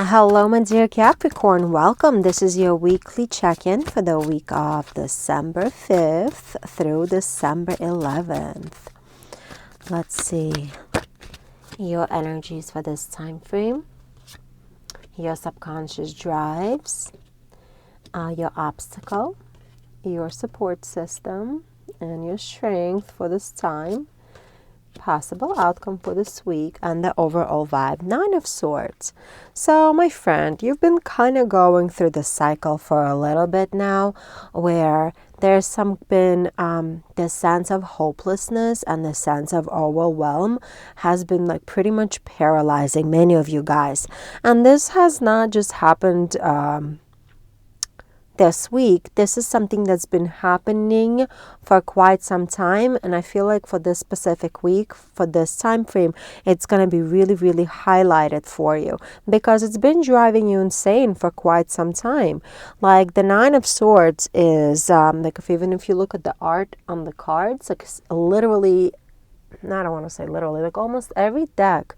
Hello, my dear Capricorn. Welcome. This is your weekly check-in for the week of December 5th through December 11th. Let's see your energies for this time frame, your subconscious drives, your obstacle, your support system, and your strength for this time, possible outcome for this week, and the overall vibe. 9 of Swords. So my friend, you've been kind of going through the cycle for a little bit now, where there's been this sense of hopelessness and the sense of overwhelm has been like pretty much paralyzing many of you guys. And this has not just happened this week. This is something that's been happening for quite some time, and I feel like for this specific week, for this time frame, it's going to be really, really highlighted for you, because it's been driving you insane for quite some time. Like the 9 of Swords is like, even if you look at the art on the cards, like literally, I don't want to say literally, like almost every deck,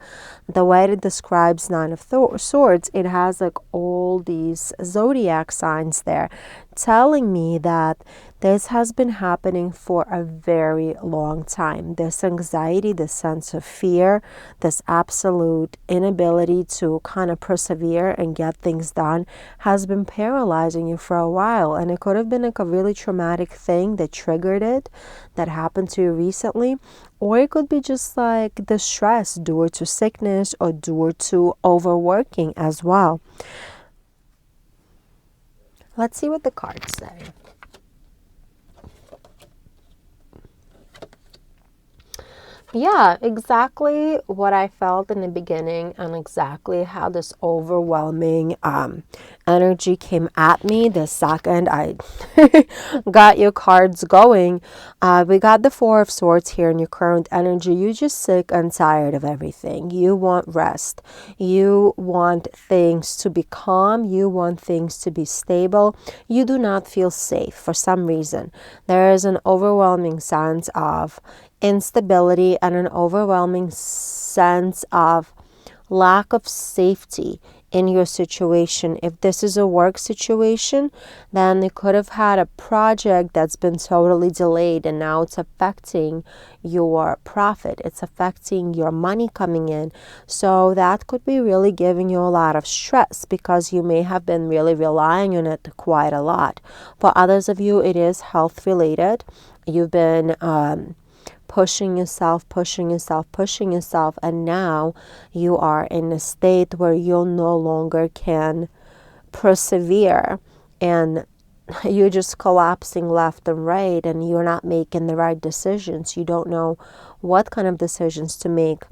the way it describes 9 of Swords, it has like all these zodiac signs there, telling me that this has been happening for a very long time. This anxiety, this sense of fear, this absolute inability to kind of persevere and get things done has been paralyzing you for a while. And it could have been like a really traumatic thing that triggered it, that happened to you recently. Or it could be just like the stress due to sickness or due to overworking as well. Let's see what the cards say. Yeah, exactly what I felt in the beginning, and exactly how this overwhelming energy came at me the second I got your cards going. We got the 4 of Swords here in your current energy. You're just sick and tired of everything. You want rest. You want things to be calm. You want things to be stable. You do not feel safe for some reason. There is an overwhelming sense of instability and an overwhelming sense of lack of safety in your situation. If this is a work situation, then you could have had a project that's been totally delayed, and now it's affecting your profit. It's affecting your money coming in. So that could be really giving you a lot of stress, because you may have been really relying on it quite a lot. For others of you, it is health related. You've been pushing yourself, and now you are in a state where you no longer can persevere, and you're just collapsing left and right, and you're not making the right decisions. You don't know what kind of decisions to make.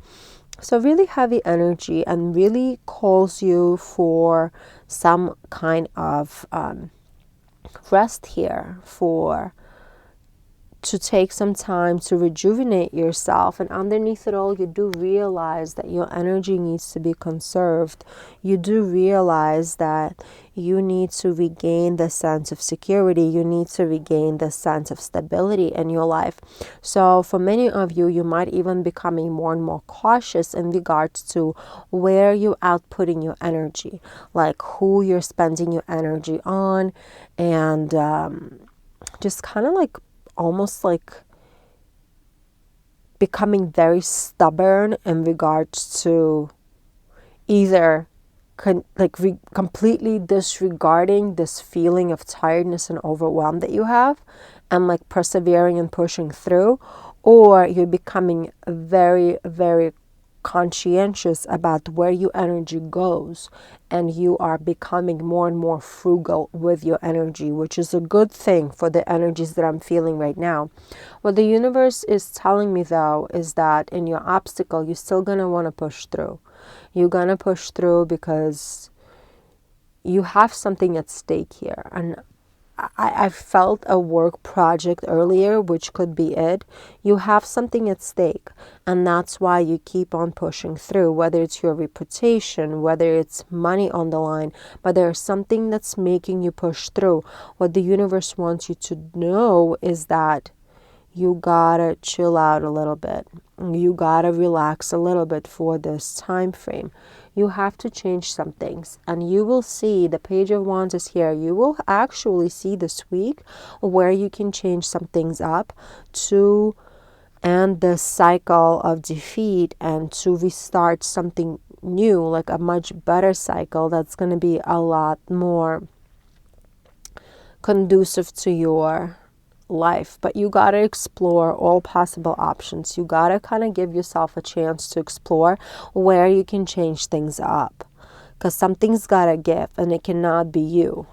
So really heavy energy, and really calls you for some kind of rest here, to take some time to rejuvenate yourself. And underneath it all, you do realize that your energy needs to be conserved. You do realize that you need to regain the sense of security. You need to regain the sense of stability in your life. So for many of you, you might even becoming more and more cautious in regards to where you're outputting your energy, like who you're spending your energy on, and just kind of like almost like becoming very stubborn in regards to either completely disregarding this feeling of tiredness and overwhelm that you have, and like persevering and pushing through, or you're becoming very, very conscientious about where your energy goes, and you are becoming more and more frugal with your energy, which is a good thing for the energies that I'm feeling right now. What the universe is telling me though is that in your obstacle, you're still gonna want to push through. You're gonna push through because you have something at stake here. And I felt a work project earlier, which could be it. You have something at stake, and that's why you keep on pushing through, whether it's your reputation, whether it's money on the line, but there's something that's making you push through. What the universe wants you to know is that you gotta chill out a little bit. You gotta relax a little bit for this time frame. You have to change some things, and you will see the Page of Wands is here. You will actually see this week where you can change some things up to end the cycle of defeat and to restart something new, like a much better cycle that's going to be a lot more conducive to your life. But you got to explore all possible options. You got to kind of give yourself a chance to explore where you can change things up, because something's got to give, and it cannot be you.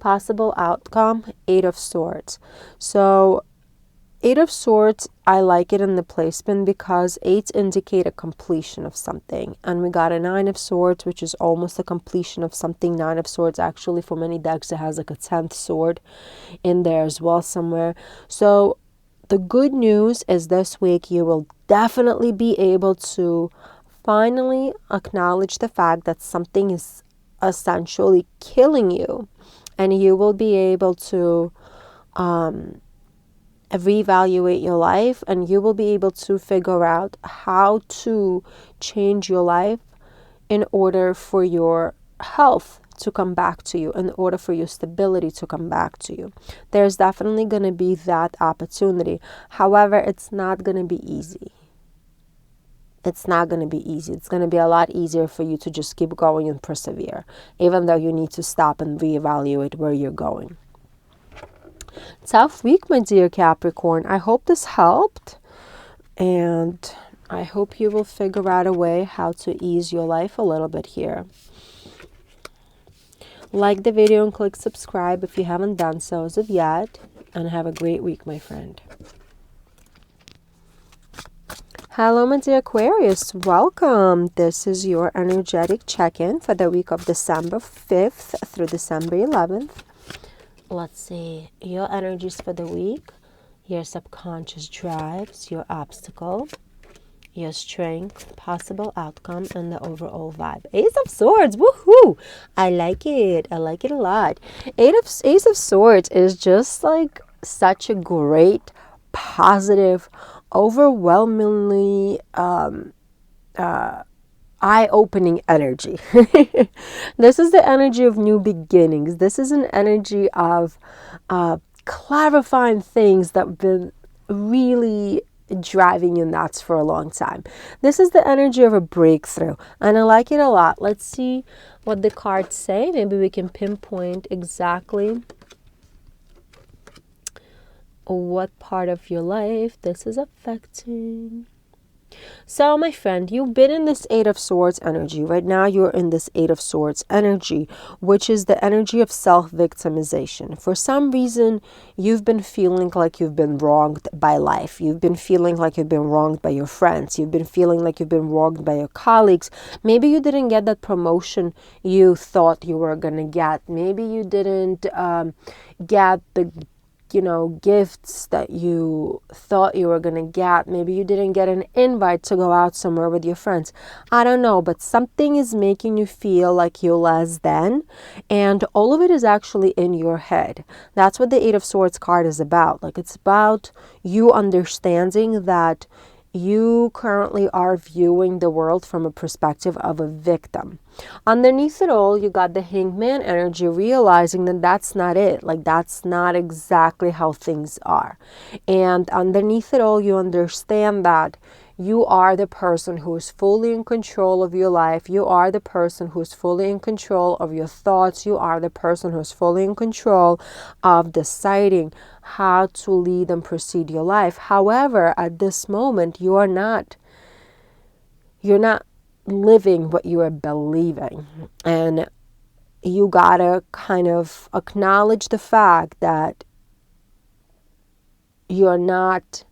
Possible outcome, Eight of Swords. So Eight of Swords, I like it in the placement because eights indicate a completion of something. And we got a Nine of Swords, which is almost a completion of something. Nine of Swords, actually, for many decks, it has like a 10th sword in there as well somewhere. So the good news is this week you will definitely be able to finally acknowledge the fact that something is essentially killing you. And you will be able to reevaluate your life, and you will be able to figure out how to change your life in order for your health to come back to you, in order for your stability to come back to you. There's definitely going to be that opportunity. However, it's not going to be easy. It's not going to be easy. It's going to be a lot easier for you to just keep going and persevere, even though you need to stop and reevaluate where you're going. Tough week, my dear Capricorn. I hope this helped, and I hope you will figure out a way how to ease your life a little bit here. Like the video and click subscribe if you haven't done so as of yet, and have a great week, my friend. Hello, my dear Aquarius. Welcome. This is your energetic check-in for the week of December 5th through December 11th. Let's see. Your energies for the week. Your subconscious drives, your obstacle, your strength, possible outcome, and the overall vibe. Ace of Swords. Woohoo! I like it. I like it a lot. Ace of Swords is just like such a great, positive, overwhelmingly eye-opening energy. This is the energy of new beginnings. This is an energy of clarifying things that have been really driving you nuts for a long time. This is the energy of a breakthrough, and I like it a lot. Let's see what the cards say. Maybe we can pinpoint exactly what part of your life this is affecting. So, my friend, you've been in this Eight of Swords energy. Right now, you're in this Eight of Swords energy, which is the energy of self-victimization. For some reason, you've been feeling like you've been wronged by life. You've been feeling like you've been wronged by your friends. You've been feeling like you've been wronged by your colleagues. Maybe you didn't get that promotion you thought you were going to get. Maybe you didn't get the gifts that you thought you were going to get. Maybe you didn't get an invite to go out somewhere with your friends. I don't know, but something is making you feel like you're less than, and all of it is actually in your head. That's what the Eight of Swords card is about. Like, it's about you understanding that you currently are viewing the world from a perspective of a victim. Underneath it all, you got the Hanged Man energy, realizing that that's not it. Like, that's not exactly how things are. And underneath it all, you understand that you are the person who is fully in control of your life. You are the person who is fully in control of your thoughts. You are the person who is fully in control of deciding how to lead and proceed your life. However, at this moment, you're not living what you are believing. And you gotta kind of acknowledge the fact that you're not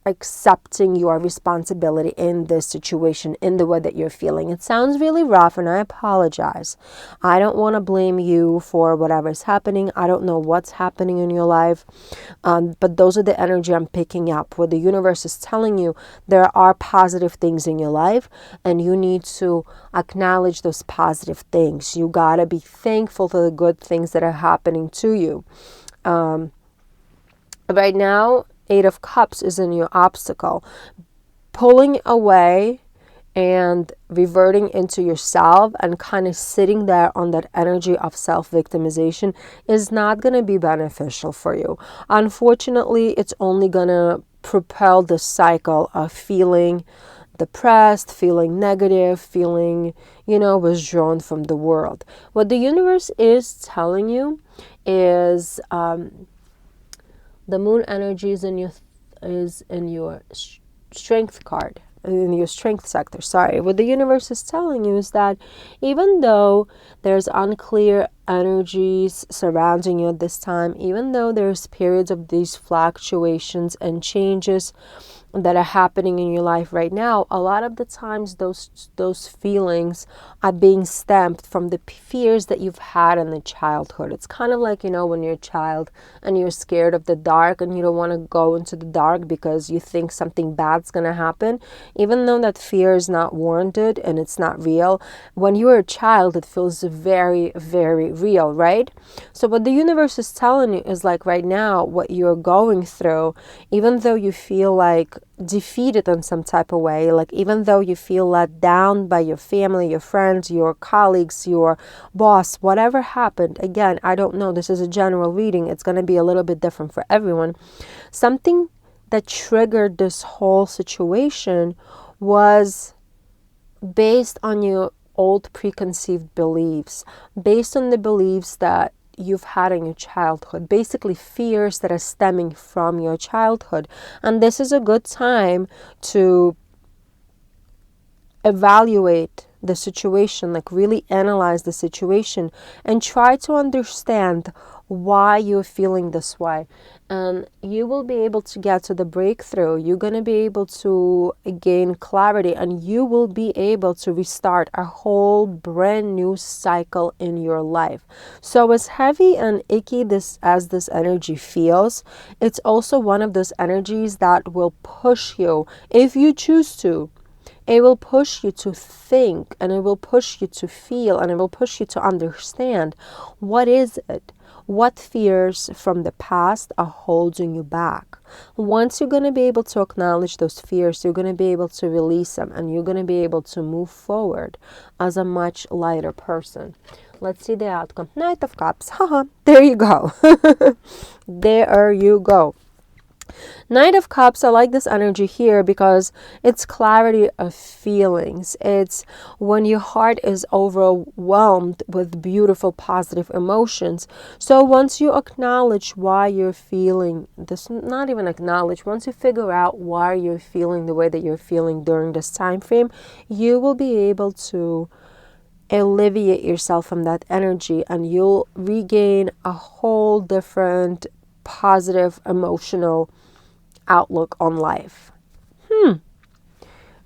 accepting your responsibility in this situation in the way that you're feeling. It sounds really rough, and I apologize. I don't want to blame you for whatever's happening. I don't know what's happening in your life, but those are the energy I'm picking up, where the universe is telling you there are positive things in your life, and you need to acknowledge those positive things. You gotta be thankful for the good things that are happening to you. Right now, Eight of Cups is in your obstacle. Pulling away and reverting into yourself and kind of sitting there on that energy of self-victimization is not going to be beneficial for you. Unfortunately, it's only going to propel the cycle of feeling depressed, feeling negative, feeling, withdrawn from the world. What the universe is telling you is the moon energy is in your strength card, in your strength sector. Sorry. What the universe is telling you is that even though there's unclear energies surrounding you at this time, even though there's periods of these fluctuations and changes that are happening in your life right now, a lot of the times those feelings are being stemmed from the fears that you've had in the childhood. It's kind of like, when you're a child and you're scared of the dark and you don't want to go into the dark because you think something bad's going to happen. Even though that fear is not warranted and it's not real, when you're a child, it feels very, very real, right? So what the universe is telling you is like right now, what you're going through, even though you feel like defeated in some type of way, like even though you feel let down by your family, your friends, your colleagues, your boss, whatever happened, again, I don't know, this is a general reading, it's going to be a little bit different for everyone. Something that triggered this whole situation was based on your old preconceived beliefs, based on the beliefs that you've had in your childhood, basically fears that are stemming from your childhood. And this is a good time to evaluate the situation, like really analyze the situation and try to understand why you're feeling this way. And you will be able to get to the breakthrough. You're going to be able to gain clarity and you will be able to restart a whole brand new cycle in your life. So as heavy and icky as this energy feels, it's also one of those energies that will push you, if you choose to. It will push you to think, and it will push you to feel, and it will push you to understand what is it. What fears from the past are holding you back? Once you're going to be able to acknowledge those fears, you're going to be able to release them, and you're going to be able to move forward as a much lighter person. Let's see the outcome. Knight of Cups. Haha, there you go. There you go. Knight of Cups, I like this energy here because it's clarity of feelings. It's when your heart is overwhelmed with beautiful, positive emotions. So once you acknowledge why you're feeling this, not even acknowledge, once you figure out why you're feeling the way that you're feeling during this time frame, you will be able to alleviate yourself from that energy and you'll regain a whole different positive emotional outlook on life.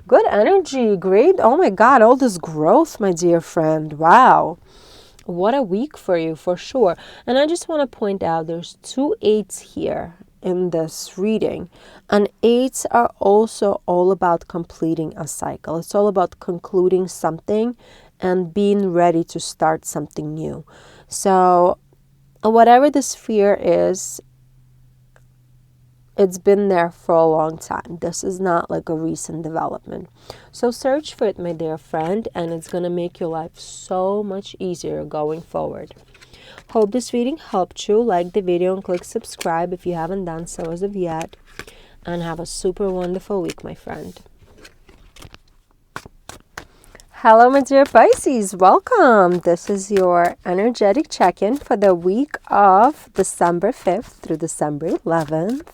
Good energy. Great. Oh my God, all this growth, my dear friend. Wow. What a week for you, for sure. And I just want to point out there's 2 8s here in this reading. And 8s are also all about completing a cycle. It's all about concluding something and being ready to start something new. So whatever this fear is, it's been there for a long time. This is not like a recent development. So search for it, my dear friend, and it's going to make your life so much easier going forward. Hope this reading helped you. Like the video and click subscribe if you haven't done so as of yet. And have a super wonderful week, my friend. Hello, my dear Pisces. Welcome. This is your energetic check-in for the week of December 5th through December 11th.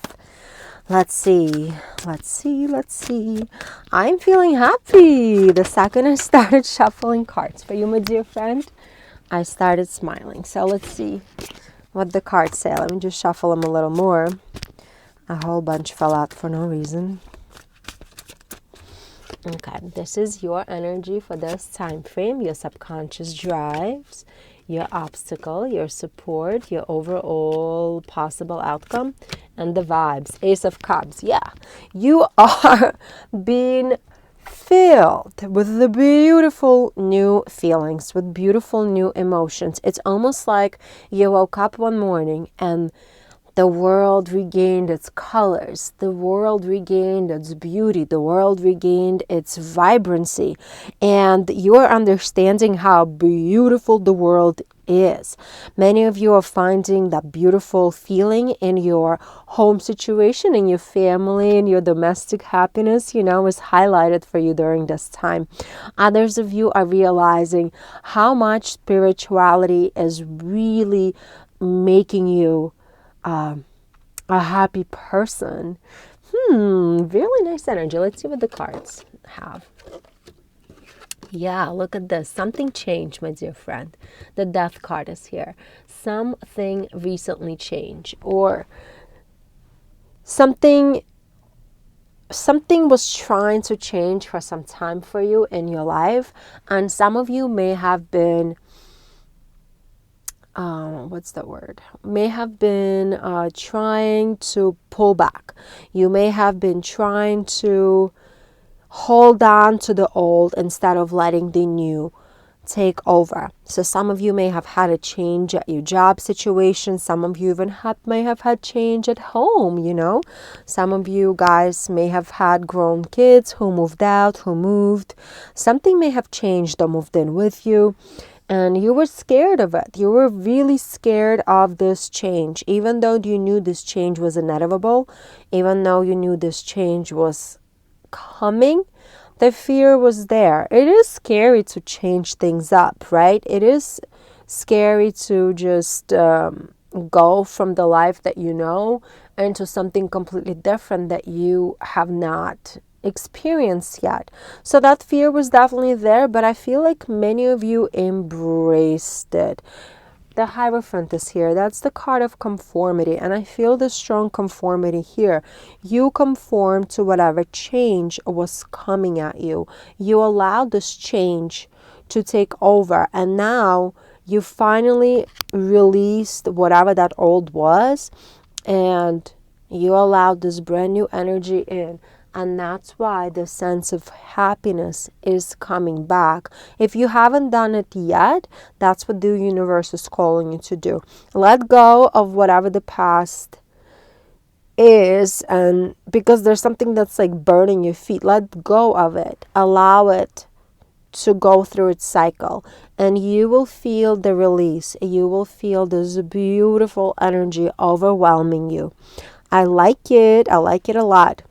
Let's see. I'm feeling happy. The second I started shuffling cards for you, my dear friend, I started smiling. So let's see what the cards say. Let me just shuffle them a little more. A whole bunch fell out for no reason. Okay, this is your energy for this time frame, your subconscious drives, your obstacle, your support, your overall possible outcome, and the vibes. Ace of Cups. Yeah, you are being filled with the beautiful new feelings, with beautiful new emotions. It's almost like you woke up one morning and The world regained its colors. The world regained its beauty. The world regained its vibrancy. And you are understanding how beautiful the world is. Many of you are finding that beautiful feeling in your home situation, in your family, in your domestic happiness, is highlighted for you during this time. Others of you are realizing how much spirituality is really making you a happy person. Really nice energy. Let's see what the cards have. Yeah, look at this. Something changed, my dear friend. The Death card is here. Something recently changed, or something was trying to change for some time for you in your life, and some of you may have been may have been trying to pull back. You may have been trying to hold on to the old instead of letting the new take over. So some of you may have had a change at your job situation. Some of you even may have had change at home, Some of you guys may have had grown kids who moved out, who moved. Something may have changed or moved in with you. And you were scared of it. You were really scared of this change. Even though you knew this change was inevitable, even though you knew this change was coming, the fear was there. It is scary to change things up, right? It is scary to just go from the life that you know into something completely different that you have not experienced yet. So that fear was definitely there, but I feel like many of you embraced it. The Hierophant is here. That's the card of conformity, and I feel the strong conformity here. You conformed to whatever change was coming at you. You allowed this change to take over, and now you finally released whatever that old was, and you allowed this brand new energy in. And that's why the sense of happiness is coming back. If you haven't done it yet, that's what the universe is calling you to do. Let go of whatever the past is, and because there's something that's like burning your feet, let go of it. Allow it to go through its cycle, and you will feel the release. You will feel this beautiful energy overwhelming you. I like it. I like it a lot.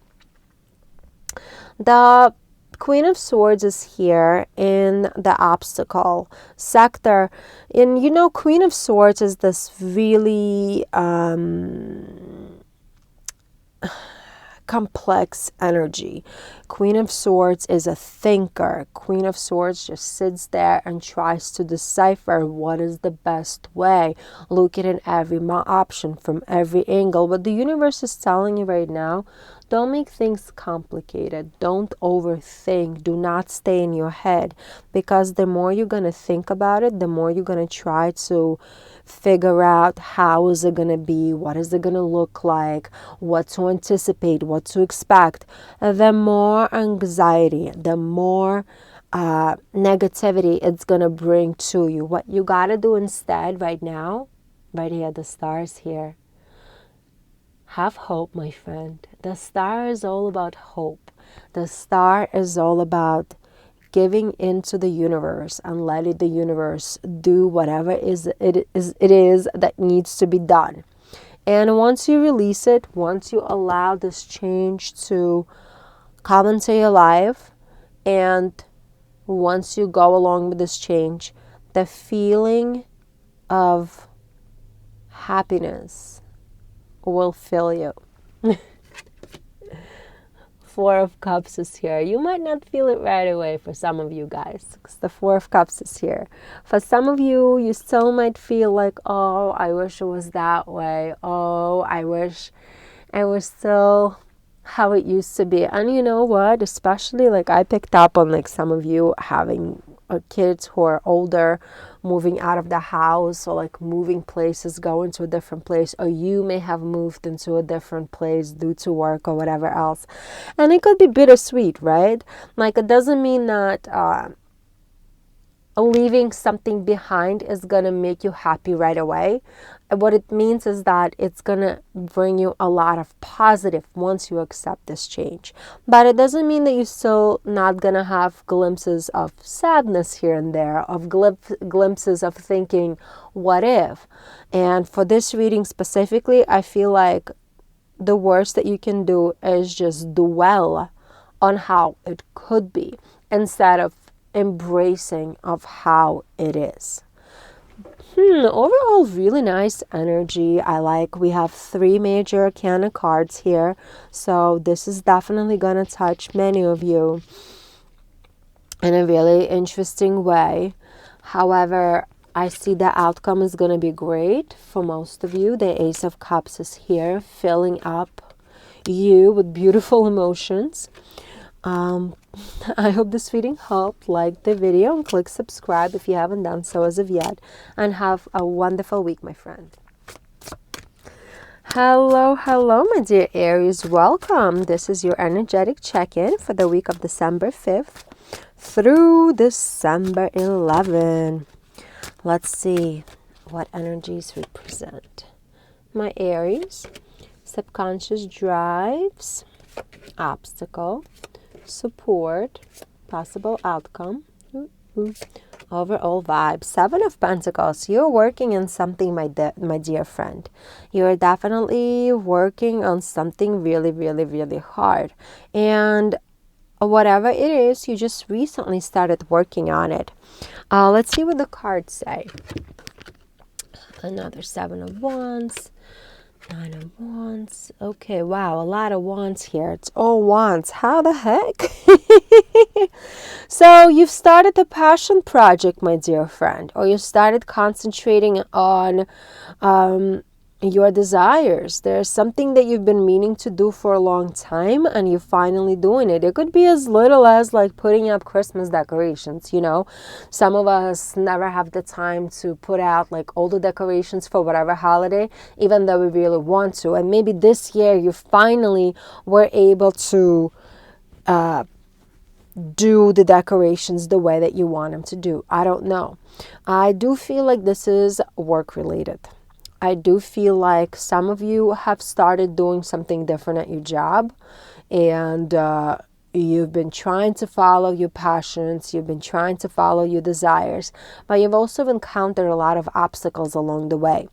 The Queen of Swords is here in the obstacle sector. And Queen of Swords is this really complex energy. Queen of Swords is a thinker. Queen of Swords just sits there and tries to decipher what is the best way, looking at every option from every angle. But the universe is telling you right now, don't make things complicated. Don't overthink. Do not stay in your head, because the more you're going to think about it, the more you're going to try to figure out how is it going to be, what is it going to look like, what to anticipate, what to expect. The more anxiety, the more negativity it's going to bring to you. What you got to do instead right now, right here, the stars here. Have hope, my friend. The star is all about hope. The star is all about giving into the universe and letting the universe do whatever it is that needs to be done. And once you release it, once you allow this change to come into your life, and once you go along with this change, the feeling of happiness will fill you. Four of Cups is here. You might not feel it right away for some of you guys, because the Four of Cups is here. For some of you, you still might feel like, oh, I wish it was that way. Oh, I wish it was still how it used to be. And you know what? Especially like I picked up on like some of you having kids who are older, moving out of the house, or like moving places, going to a different place, or you may have moved into a different place due to work or whatever else. And it could be bittersweet, right? Like it doesn't mean that leaving something behind is going to make you happy right away. What it means is that it's going to bring you a lot of positive once you accept this change. But it doesn't mean that you're still not going to have glimpses of sadness here and there, of glimpses of thinking, what if? And for this reading specifically, I feel like the worst that you can do is just dwell on how it could be instead of embracing of how it is. Overall, really nice energy. We have 3 major arcana cards here, so this is definitely going to touch many of you in a really interesting way. However, I see the outcome is going to be great for most of you. The Ace of Cups is here, filling up you with beautiful emotions. I hope this reading helped. Like the video and click subscribe if you haven't done so as of yet. And have a wonderful week, my friend. Hello, my dear Aries. Welcome. This is your energetic check-in for the week of December 5th through December 11th. Let's see what energies represent. My Aries, subconscious drives, obstacle, support, possible outcome, overall vibe. 7 of Pentacles. You're working on something, my dear friend. You're definitely working on something really, really, really hard. And whatever it is, you just recently started working on it. Let's see what the cards say. Another 7 of Wands. 9 of Wands. Okay, wow, a lot of wands here. It's all wands. How the heck? So you've started a passion project, my dear friend, or you started concentrating on your desires. There's something that you've been meaning to do for a long time and you're finally doing it. It could be as little as like putting up Christmas decorations, you know. Some of us never have the time to put out like all the decorations for whatever holiday, even though we really want to. And maybe this year you finally were able to do the decorations the way that you want them to do. I don't know. I do feel like this is work related. I do feel like some of you have started doing something different at your job, and you've been trying to follow your passions, you've been trying to follow your desires, but you've also encountered a lot of obstacles along the way.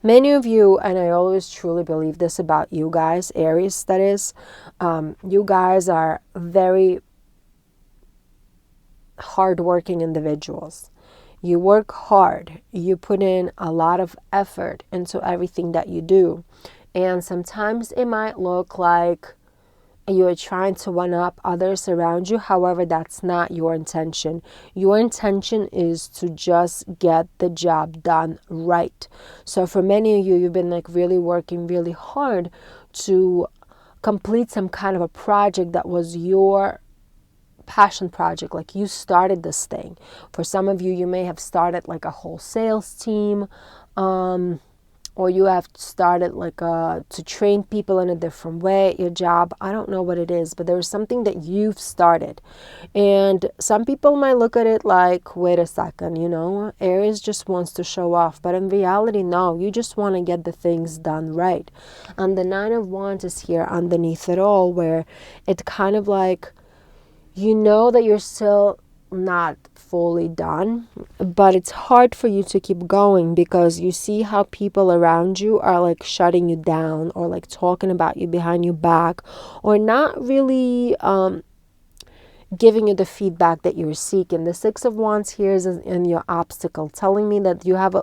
Many of you, and I always truly believe this about you guys, Aries that is, you guys are very hardworking individuals. You work hard. You put in a lot of effort into everything that you do. And sometimes it might look like you're trying to one-up others around you. However, that's not your intention. Your intention is to just get the job done right. So for many of you, you've been like really working really hard to complete some kind of a project that was your passion project. Like you started this thing. For some of you, you may have started like a whole sales team, or you have started like to train people in a different way at your job. I don't know what it is, but there's something that you've started. And some people might look at it like, wait a second, you know, Aries just wants to show off. But in reality, no, you just want to get the things done right. And the 9 of Wands is here underneath it all, where it kind of like, you know that you're still not fully done, but it's hard for you to keep going because you see how people around you are like shutting you down or like talking about you behind your back or not really giving you the feedback that you're seeking. The 6 of Wands here is in your obstacle, telling me that you have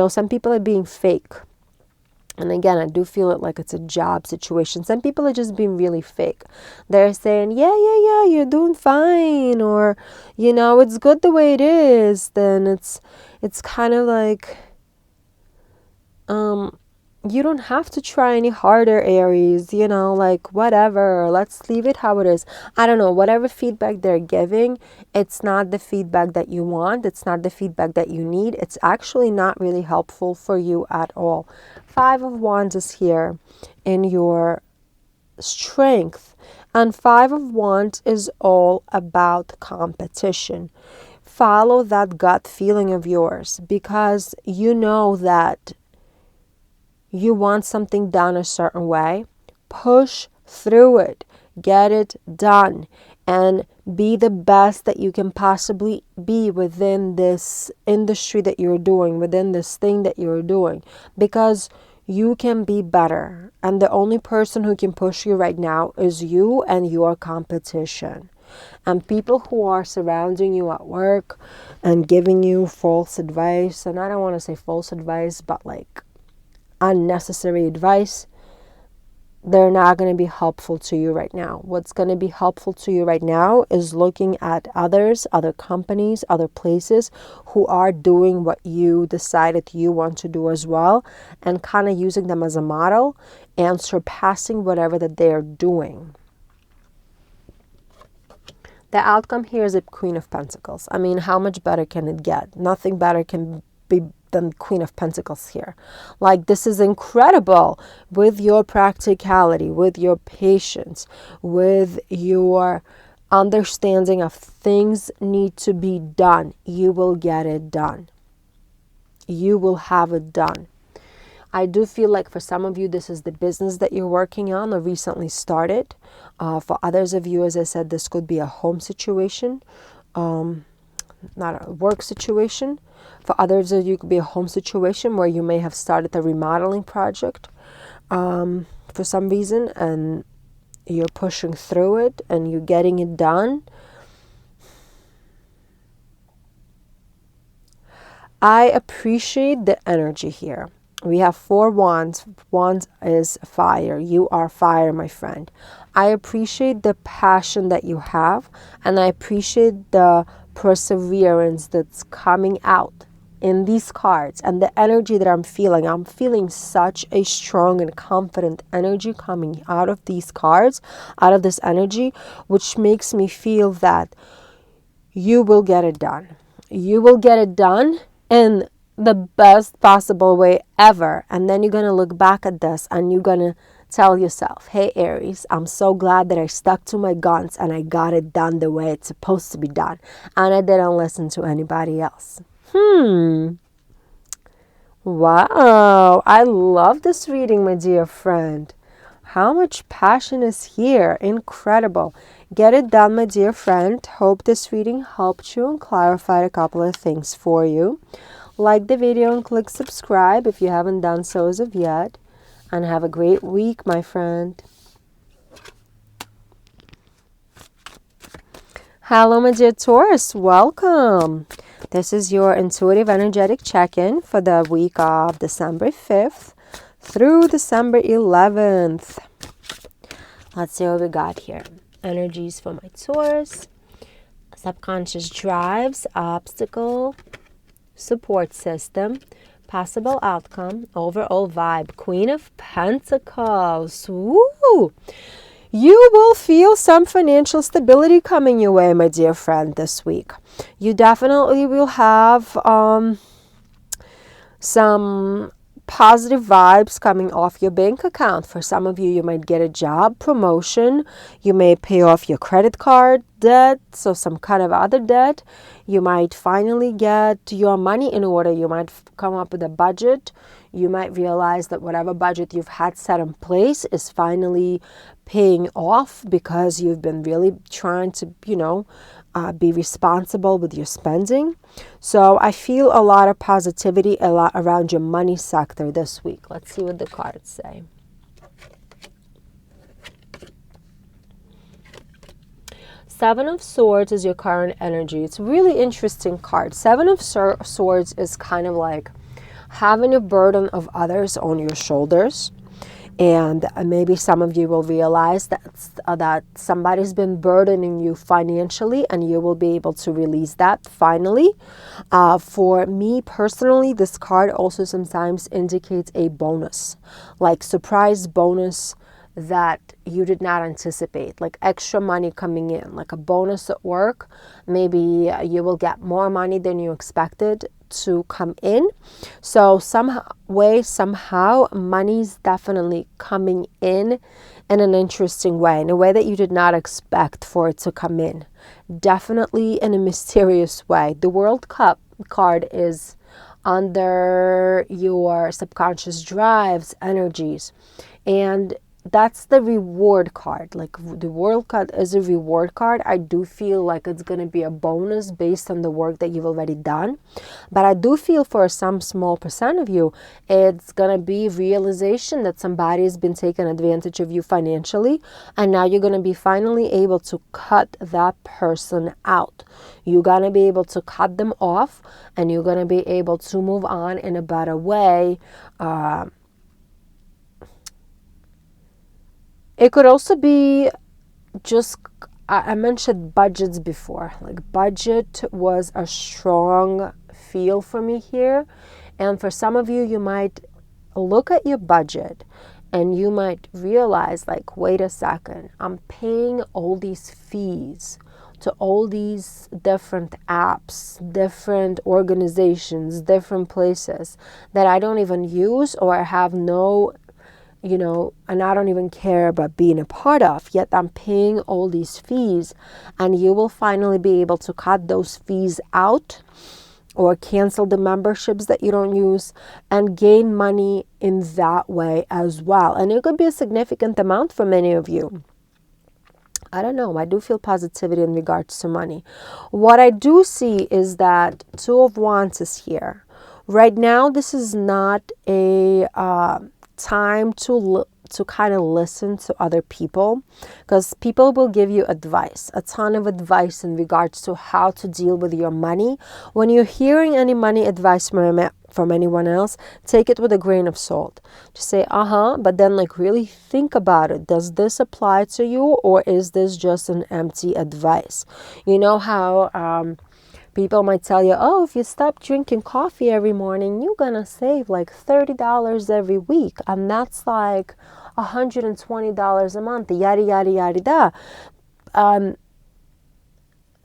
some people are being fake. And again, I do feel it like it's a job situation. Some people are just being really fake. They're saying, yeah, you're doing fine. Or, it's good the way it is. Then it's kind of like, you don't have to try any harder, Aries, like whatever, let's leave it how it is. I don't know, whatever feedback they're giving, it's not the feedback that you want. It's not the feedback that you need. It's actually not really helpful for you at all. 5 of Wands is here in your strength. And 5 of Wands is all about competition. follow that gut feeling of yours, because you know that you want something done a certain way. Push through it. Get it done. And be the best that you can possibly be within this industry that you're doing, within this thing that you're doing. Because you can be better. And the only person who can push you right now is you and your competition. And people who are surrounding you at work and giving you false advice, and I don't want to say false advice, but like unnecessary advice, they're not going to be helpful to you right now. What's going to be helpful to you right now is looking at others, other companies, other places who are doing what you decided you want to do as well, and kind of using them as a model and surpassing whatever that they're doing. The outcome here is a Queen of Pentacles. I mean, how much better can it get? Nothing better can be than Queen of Pentacles here. Like, this is incredible with your practicality, with your patience, with your understanding of things need to be done. You will get it done. You will have it done. I do feel like for some of you, this is the business that you're working on or recently started. For others of you, as I said, this could be a home situation, not a work situation. For others of you, it could be a home situation where you may have started a remodeling project for some reason, and you're pushing through it and you're getting it done. I appreciate the energy here. We have 4 wands. Wands is fire. You are fire, my friend. I appreciate the passion that you have, and I appreciate the perseverance that's coming out in these cards and the energy that I'm feeling. I'm feeling such a strong and confident energy coming out of these cards, out of this energy, which makes me feel that you will get it done. You will get it done in the best possible way ever. And then you're going to look back at this and you're going to tell yourself, hey, Aries, I'm so glad that I stuck to my guns and I got it done the way it's supposed to be done. And I didn't listen to anybody else. Wow. I love this reading, my dear friend. How much passion is here. Incredible. Get it done, my dear friend. Hope this reading helped you and clarified a couple of things for you. Like the video and click subscribe if you haven't done so as of yet. And have a great week, my friend. Hello, my dear Taurus. Welcome. This is your intuitive energetic check-in for the week of December 5th through December 11th. Let's see what we got here. Energies for my Taurus. Subconscious drives, obstacle, support system, possible outcome, overall vibe, Queen of Pentacles. Woo! You will feel some financial stability coming your way, my dear friend, this week. You definitely will have some positive vibes coming off your bank account. For some of you, you might get a job promotion. You may pay off your credit card debt, so some kind of other debt. You might finally get your money in order. You might come up with a budget. You might realize that whatever budget you've had set in place is finally paying off because you've been really trying to, be responsible with your spending. So I feel a lot of positivity a lot around your money sector this week. Let's see what the cards say. Seven of Swords is your current energy. It's a really interesting card. Seven of Swords is kind of like having a burden of others on your shoulders. And maybe some of you will realize that somebody's been burdening you financially, and you will be able to release that finally. For me personally, this card also sometimes indicates a bonus, like surprise bonus that you did not anticipate, like extra money coming in, like a bonus at work. Maybe you will get more money than you expected to come in. So somehow, money's definitely coming in an interesting way, in a way that you did not expect for it to come in. Definitely in a mysterious way. The World Cup card is under your subconscious drives, energies, and that's the reward card. Like the World Cup is a reward card. I do feel like it's going to be a bonus based on the work that you've already done. But I do feel for some small percent of you, it's going to be realization that somebody has been taking advantage of you financially. And now you're going to be finally able to cut that person out. You're going to be able to cut them off, and you're going to be able to move on in a better way. It could also be just, I mentioned budgets before. Like budget was a strong feel for me here. And for some of you, you might look at your budget and you might realize, like, wait a second, I'm paying all these fees to all these different apps, different organizations, different places that I don't even use or have no, and I don't even care about being a part of, yet I'm paying all these fees, and you will finally be able to cut those fees out or cancel the memberships that you don't use and gain money in that way as well. And it could be a significant amount for many of you. I don't know. I do feel positivity in regards to money. What I do see is that Two of Wands is here. Right now, this is not a time to kind of listen to other people, because people will give you advice, a ton of advice in regards to how to deal with your money. When you're hearing any money advice from anyone else, take it with a grain of salt. Just say, but then like really think about it. Does this apply to you, or is this just an empty advice? You know how people might tell you, if you stop drinking coffee every morning, you're going to save like $30 every week. And that's like $120 a month, yada, yada, yada, yada.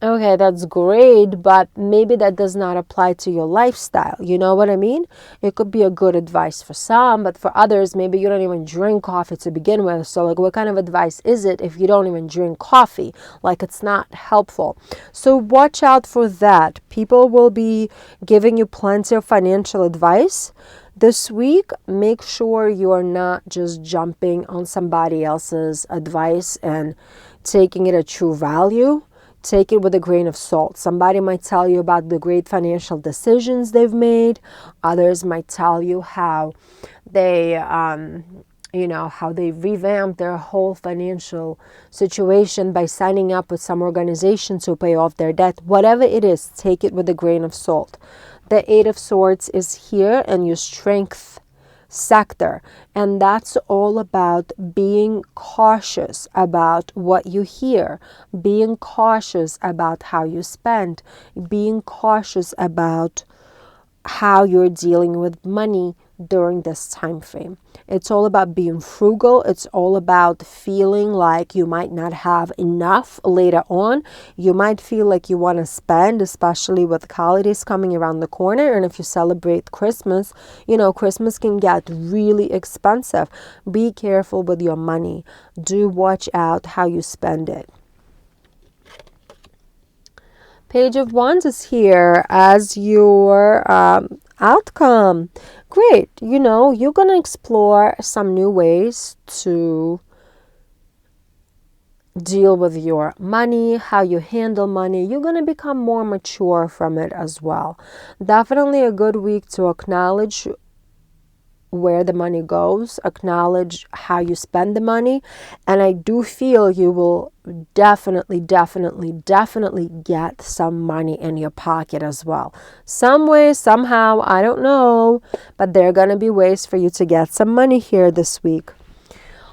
Okay, that's great, but maybe that does not apply to your lifestyle. You know what I mean? It could be a good advice for some, but for others, maybe you don't even drink coffee to begin with. So like, what kind of advice is it if you don't even drink coffee? Like, it's not helpful. So watch out for that. People will be giving you plenty of financial advice this week. Make sure you are not just jumping on somebody else's advice and taking it at true value. Take it with a grain of salt. Somebody might tell you about the great financial decisions they've made. Others might tell you how they, how they revamped their whole financial situation by signing up with some organization to pay off their debt. Whatever it is, take it with a grain of salt. The Eight of Swords is here in your strength sector, and that's all about being cautious about what you hear, being cautious about how you spend, being cautious about how you're dealing with money during this time frame. It's all about being frugal. It's all about feeling like you might not have enough later on. You might feel like you want to spend, especially with holidays coming around the corner. And if you celebrate Christmas, Christmas can get really expensive. Be careful with your money. Do watch out how you spend it. Page of Wands is here as your outcome. Great. You're going to explore some new ways to deal with your money, how you handle money. You're going to become more mature from it as well. Definitely a good week to acknowledge where the money goes, acknowledge how you spend the money, and I do feel you will definitely get some money in your pocket as well. Some way, somehow, I don't know, but there are going to be ways for you to get some money here this week.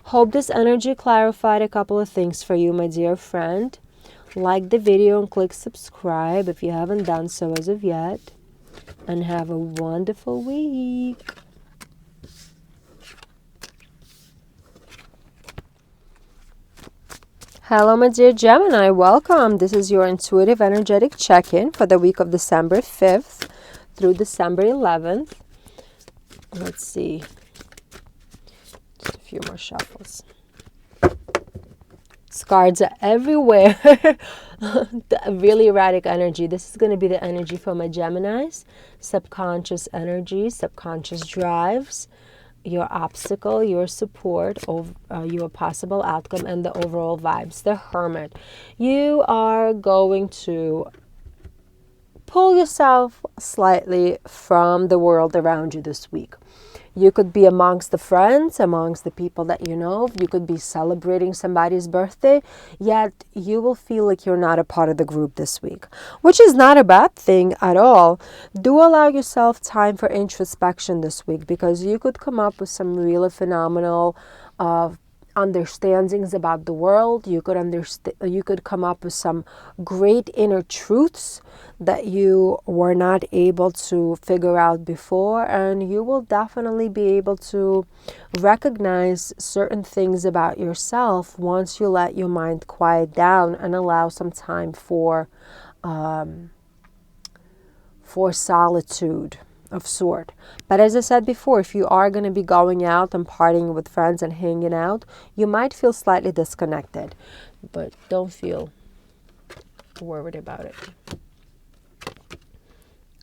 Hope this energy clarified a couple of things for you, my dear friend. Like the video and click subscribe if you haven't done so as of yet, and have a wonderful week. Hello, my dear Gemini. Welcome. This is your intuitive energetic check-in for the week of December 5th through December 11th. Let's see. Just a few more shuffles. Cards are everywhere. Really erratic energy. This is going to be the energy for my Geminis. Subconscious energy, subconscious drives, your obstacle, your support, your possible outcome, and the overall vibes. The Hermit. You are going to pull yourself slightly from the world around you this week. You could be amongst the friends, amongst the people that you know. You could be celebrating somebody's birthday, yet you will feel like you're not a part of the group this week, which is not a bad thing at all. Do allow yourself time for introspection this week, because you could come up with some really phenomenal understandings about the world. You could come up with some great inner truths that you were not able to figure out before, and you will definitely be able to recognize certain things about yourself once you let your mind quiet down and allow some time for solitude of sort. But as I said before, if you are going to be going out and partying with friends and hanging out, you might feel slightly disconnected, but don't feel worried about it.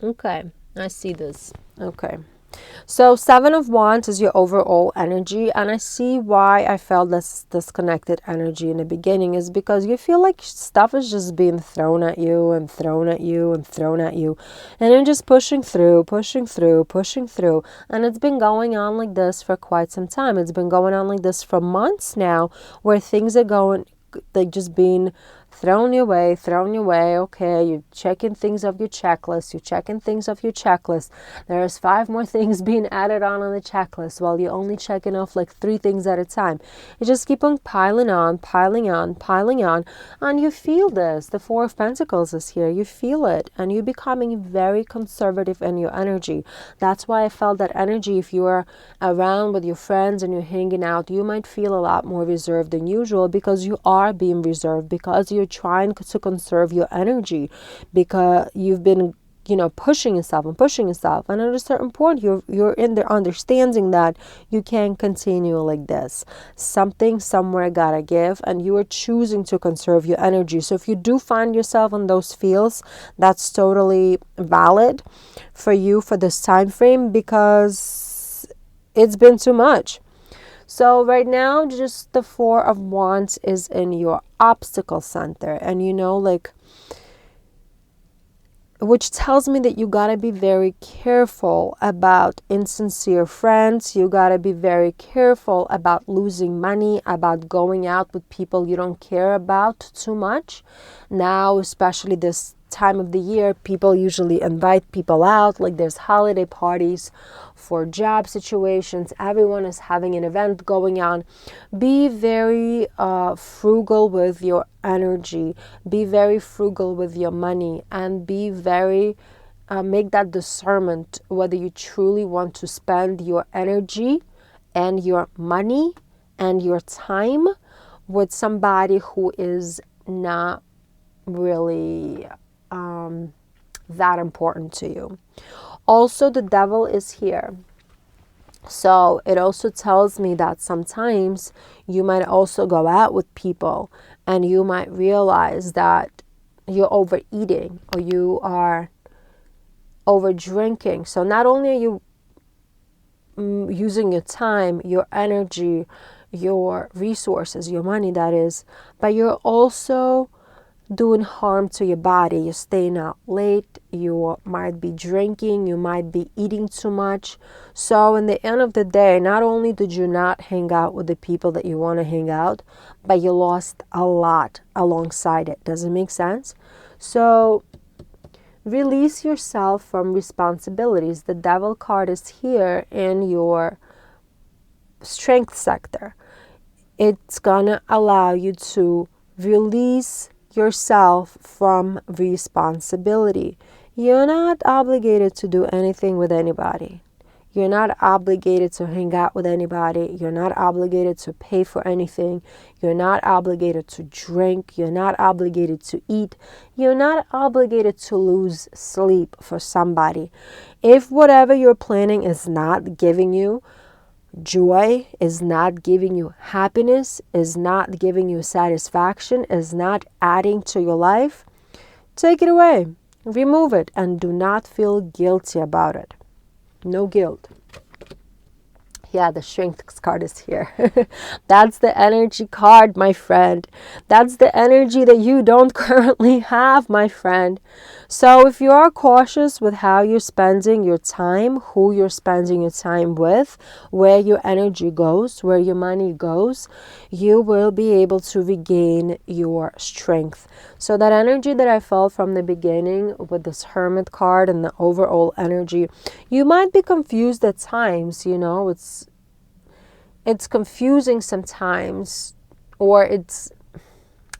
Okay, I see this. Okay. So 7 of Wands is your overall energy, and I see why I felt this disconnected energy in the beginning is because you feel like stuff is just being thrown at you and thrown at you and thrown at you, and you're just pushing through, and it's been going on like this for quite some time. It's been going on like this for months now, where things are going, like, just being thrown your way. Okay, you're checking things off your checklist. There's 5 more things being added on the checklist while you're only checking off like 3 things at a time. You just keep on piling on, and you feel this. The 4 of Pentacles is here. You feel it, and you're becoming very conservative in your energy. That's why I felt that energy. If you are around with your friends and you're hanging out, you might feel a lot more reserved than usual, because you are being reserved, because you're trying to conserve your energy, because you've been pushing yourself, and at a certain point you're in the understanding that you can't continue like this. Something somewhere gotta give, and you are choosing to conserve your energy. So if you do find yourself in those fields, that's totally valid for you for this time frame, because it's been too much. So right now, just the 4 of Wands is in your obstacle center, and which tells me that you got to be very careful about insincere friends. You got to be very careful about losing money, about going out with people you don't care about too much. Now, especially this time of the year, people usually invite people out, like there's holiday parties for job situations. Everyone is having an event going on. Be very frugal with your energy. Be very frugal with your money, and be very make that discernment whether you truly want to spend your energy and your money and your time with somebody who is not really that important to you. Also, the Devil is here. So it also tells me that sometimes you might also go out with people and you might realize that you're overeating or you are over drinking. So not only are you using your time, your energy, your resources, your money, that is, but you're also doing harm to your body. You're staying out late, you might be drinking, you might be eating too much. So in the end of the day, not only did you not hang out with the people that you want to hang out, but you lost a lot alongside it. Does it make sense? So release yourself from responsibilities. The Devil card is here in your strength sector. It's gonna allow you to release yourself from responsibility. You're not obligated to do anything with anybody. You're not obligated to hang out with anybody. You're not obligated to pay for anything. You're not obligated to drink. You're not obligated to eat. You're not obligated to lose sleep for somebody. If whatever you're planning is not giving you joy, is not giving you happiness, is not giving you satisfaction, is not adding to your life, take it away. Remove it and do not feel guilty about it. No guilt. Yeah, the Strength card is here. That's the energy card, my friend. That's the energy that you don't currently have, my friend. So if you are cautious with how you're spending your time, who you're spending your time with, where your energy goes, where your money goes, you will be able to regain your strength. So that energy that I felt from the beginning with this Hermit card and the overall energy, you might be confused at times, you know, it's confusing sometimes, or it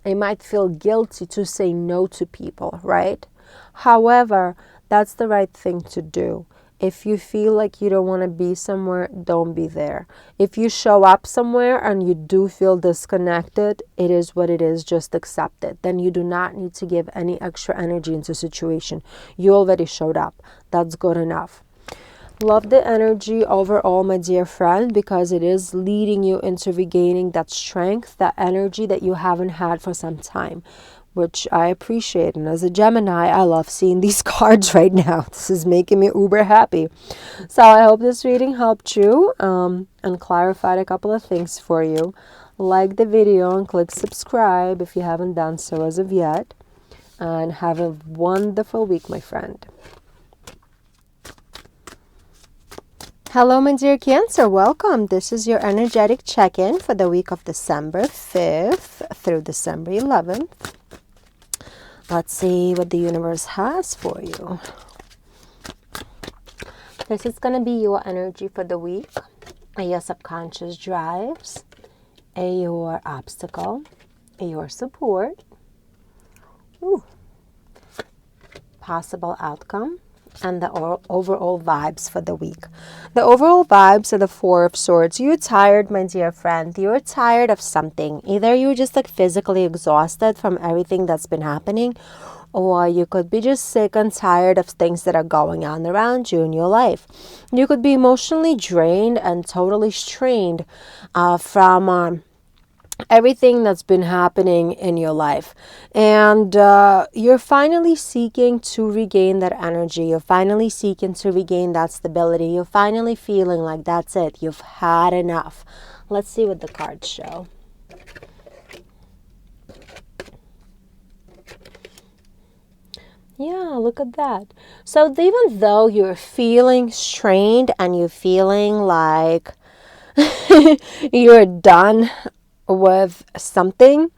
might feel guilty to say no to people, right? However, that's the right thing to do. If you feel like you don't want to be somewhere, don't be there. If you show up somewhere and you do feel disconnected, it is what it is, just accept it. Then you do not need to give any extra energy into a situation. You already showed up. That's good enough. Love the energy overall, my dear friend, because it is leading you into regaining that strength, that energy that you haven't had for some time, which I appreciate. And as a Gemini, I love seeing these cards right now. This is making me uber happy. So I hope this reading helped you and clarified a couple of things for you. Like the video and click subscribe if you haven't done so as of yet. And have a wonderful week, my friend. Hello, my dear Cancer. Welcome. This is your energetic check-in for the week of December 5th through December 11th. Let's see what the universe has for you. This is going to be your energy for the week. Your subconscious drives, your obstacle, your support, possible outcome, and the overall vibes for the week. The overall vibes are the Four of Swords. You're tired, my dear friend. You're tired of something. Either you're just like physically exhausted from everything that's been happening, or you could be just sick and tired of things that are going on around you in your life. You could be emotionally drained and totally strained from everything that's been happening in your life, and you're finally seeking to regain that energy. You're finally seeking to regain that stability. You're finally feeling like that's it, you've had enough. Let's see what the cards show. Yeah, look at that. So even though you're feeling strained and you're feeling like you're done with something,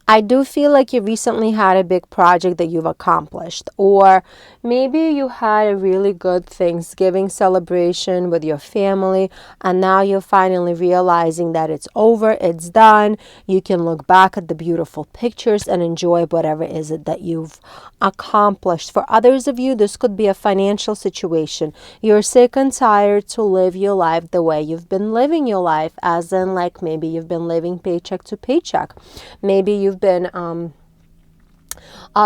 I do feel like you recently had a big project that you've accomplished, or maybe you had a really good Thanksgiving celebration with your family, and now you're finally realizing that it's over, it's done. You can look back at the beautiful pictures and enjoy whatever is it that you've accomplished. For others of you, this could be a financial situation. You're sick and tired to live your life the way you've been living your life, as in like maybe you've been living paycheck to paycheck. Maybe you've been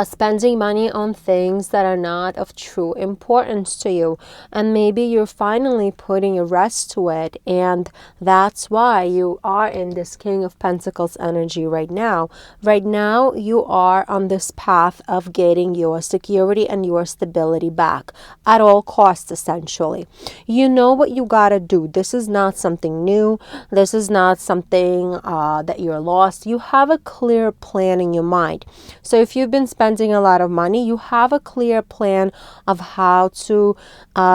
spending money on things that are not of true importance to you, and maybe you're finally putting a rest to it, and that's why you are in this King of Pentacles energy right now. Right now you are on this path of getting your security and your stability back at all costs. Essentially, you know what you gotta do. This is not something new. This is not something that you're lost. You have a clear plan in your mind. So if you've been spending a lot of money, you have a clear plan of how to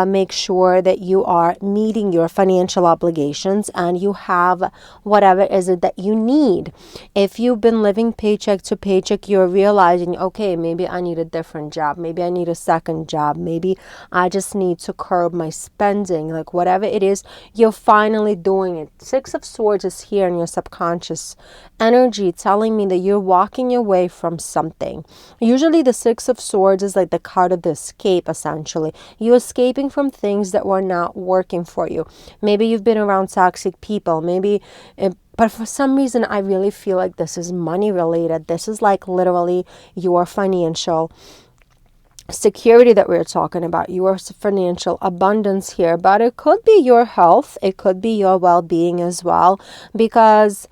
make sure that you are meeting your financial obligations, and you have whatever is it that you need. If you've been living paycheck to paycheck, you're realizing, okay, maybe I need a different job. Maybe I need a second job. Maybe I just need to curb my spending. Like whatever it is, you're finally doing it. Six of Swords is here in your subconscious energy, telling me that you're walking away from something. escaping. Usually the Six of Swords is like the card of the escape, essentially. You're escaping from things that were not working for you. Maybe you've been around toxic people. Maybe, but for some reason, I really feel like this is money related. This is like literally your financial security that we're talking about, your financial abundance here. But it could be your health. It could be your well-being as well. Because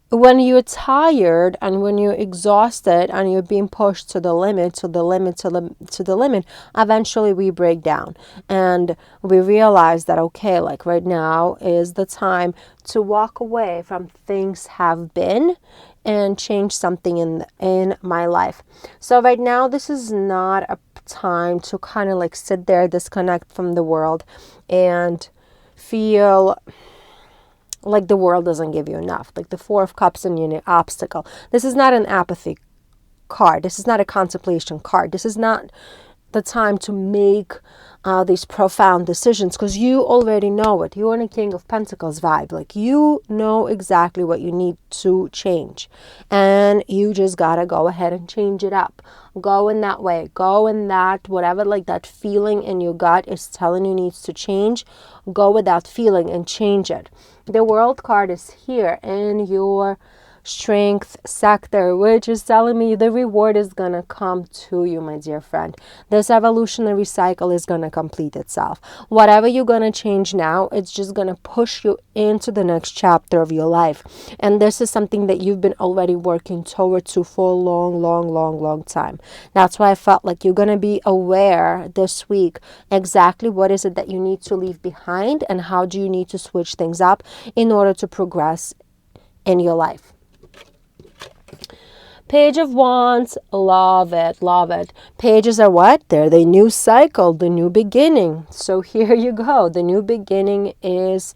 when you're tired and when you're exhausted and you're being pushed to the limit, eventually we break down and we realize that, okay, like right now is the time to walk away from things have been and change something in my life. So right now, this is not a time to kind of like sit there, disconnect from the world and feel like the world doesn't give you enough. Like the Four of Cups and an obstacle. This is not an apathy card. This is not a contemplation card. This is not the time to make these profound decisions, because you already know it. You're in a King of Pentacles vibe. Like you know exactly what you need to change. And you just gotta go ahead and change it up. Go in that way. Go in that, whatever like that feeling in your gut is telling you needs to change. Go with that feeling and change it. The World card is here in your strength sector, which is telling me the reward is gonna come to you, my dear friend. This evolutionary cycle is gonna complete itself. Whatever you're gonna change now, it's just gonna push you into the next chapter of your life. And this is something that you've been already working towards for a long time. That's why I felt like you're gonna be aware this week exactly what is it that you need to leave behind and how do you need to switch things up in order to progress in your life. Page of Wands, love it, love it. Pages are what? They're the new cycle, the new beginning. So here you go. The new beginning is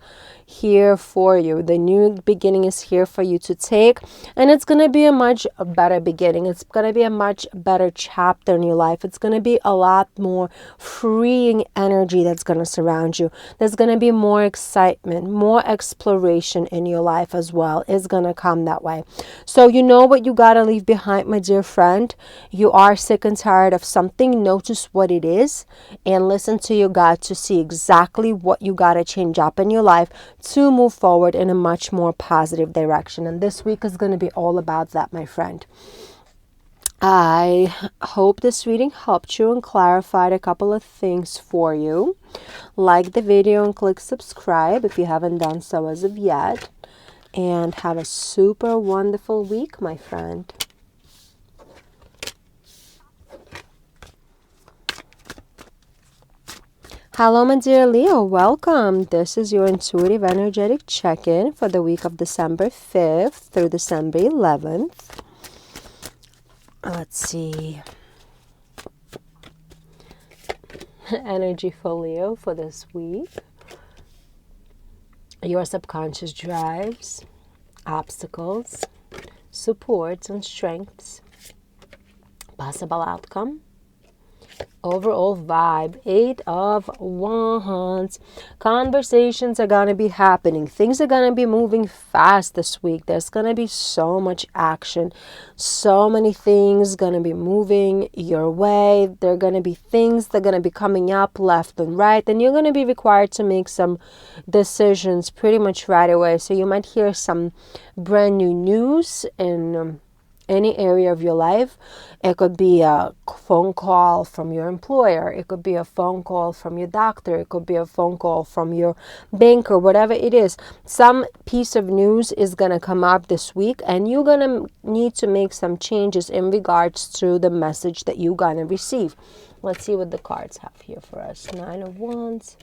here for you. The new beginning is here for you to take, and it's going to be a much better beginning. It's going to be a much better chapter in your life. It's going to be a lot more freeing energy that's going to surround you. There's going to be more excitement, more exploration in your life as well. It's going to come that way. So you know what you got to leave behind, my dear friend. You are sick and tired of something. Notice what it is and listen to your gut to see exactly what you got to change up in your life to move forward in a much more positive direction. And this week is going to be all about that, my friend. I hope this reading helped you and clarified a couple of things for you. Like the video and click subscribe if you haven't done so as of yet. And have a super wonderful week, my friend. Hello, my dear Leo. Welcome. This is your intuitive energetic check-in for the week of December 5th through December 11th. Let's see. Energy for Leo for this week. Your subconscious drives, obstacles, supports and strengths, possible outcome, overall vibe, 8 of Wands. Conversations are going to be happening. Things are going to be moving fast this week. There's going to be so much action. So many things going to be moving your way. There are going to be things that are going to be coming up left and right. And you're going to be required to make some decisions pretty much right away. So you might hear some brand new news in any area of your life. It could be a phone call from your employer. It could be a phone call from your doctor. It could be a phone call from your banker, whatever it is. Some piece of news is going to come up this week, and you're going to need to make some changes in regards to the message that you're going to receive. Let's see what the cards have here for us. 9 of Wands.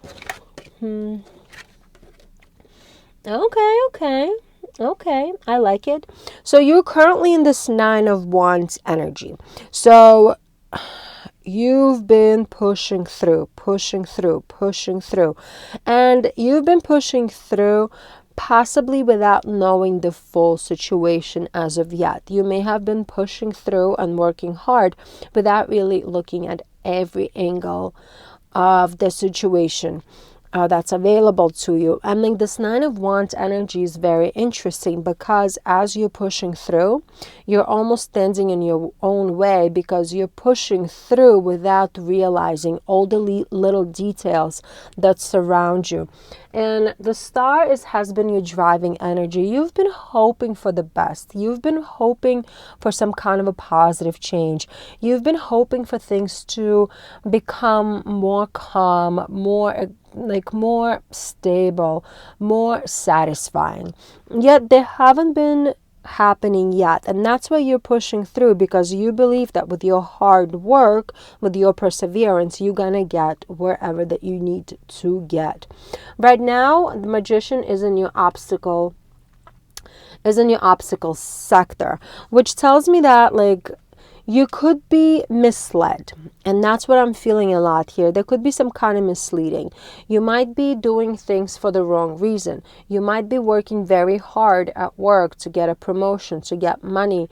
Okay, I like it. So you're currently in this 9 of Wands energy. So you've been pushing through. And you've been pushing through possibly without knowing the full situation as of yet. You may have been pushing through and working hard without really looking at every angle of the situation. that's available to you. And like this Nine of Wands energy is very interesting, because as you're pushing through, you're almost standing in your own way, because you're pushing through without realizing all the little details that surround you. And the Star has been your driving energy. You've been hoping for the best. You've been hoping for some kind of a positive change. You've been hoping for things to become more calm, more stable, more satisfying. Yet they haven't been happening yet, and that's why you're pushing through, because you believe that with your hard work, with your perseverance, you're gonna get wherever that you need to get. Right now, the Magician is in your obstacle sector, which tells me that like you could be misled. And that's what I'm feeling a lot here. There could be some kind of misleading. You might be doing things for the wrong reason. You might be working very hard at work to get a promotion, to get money,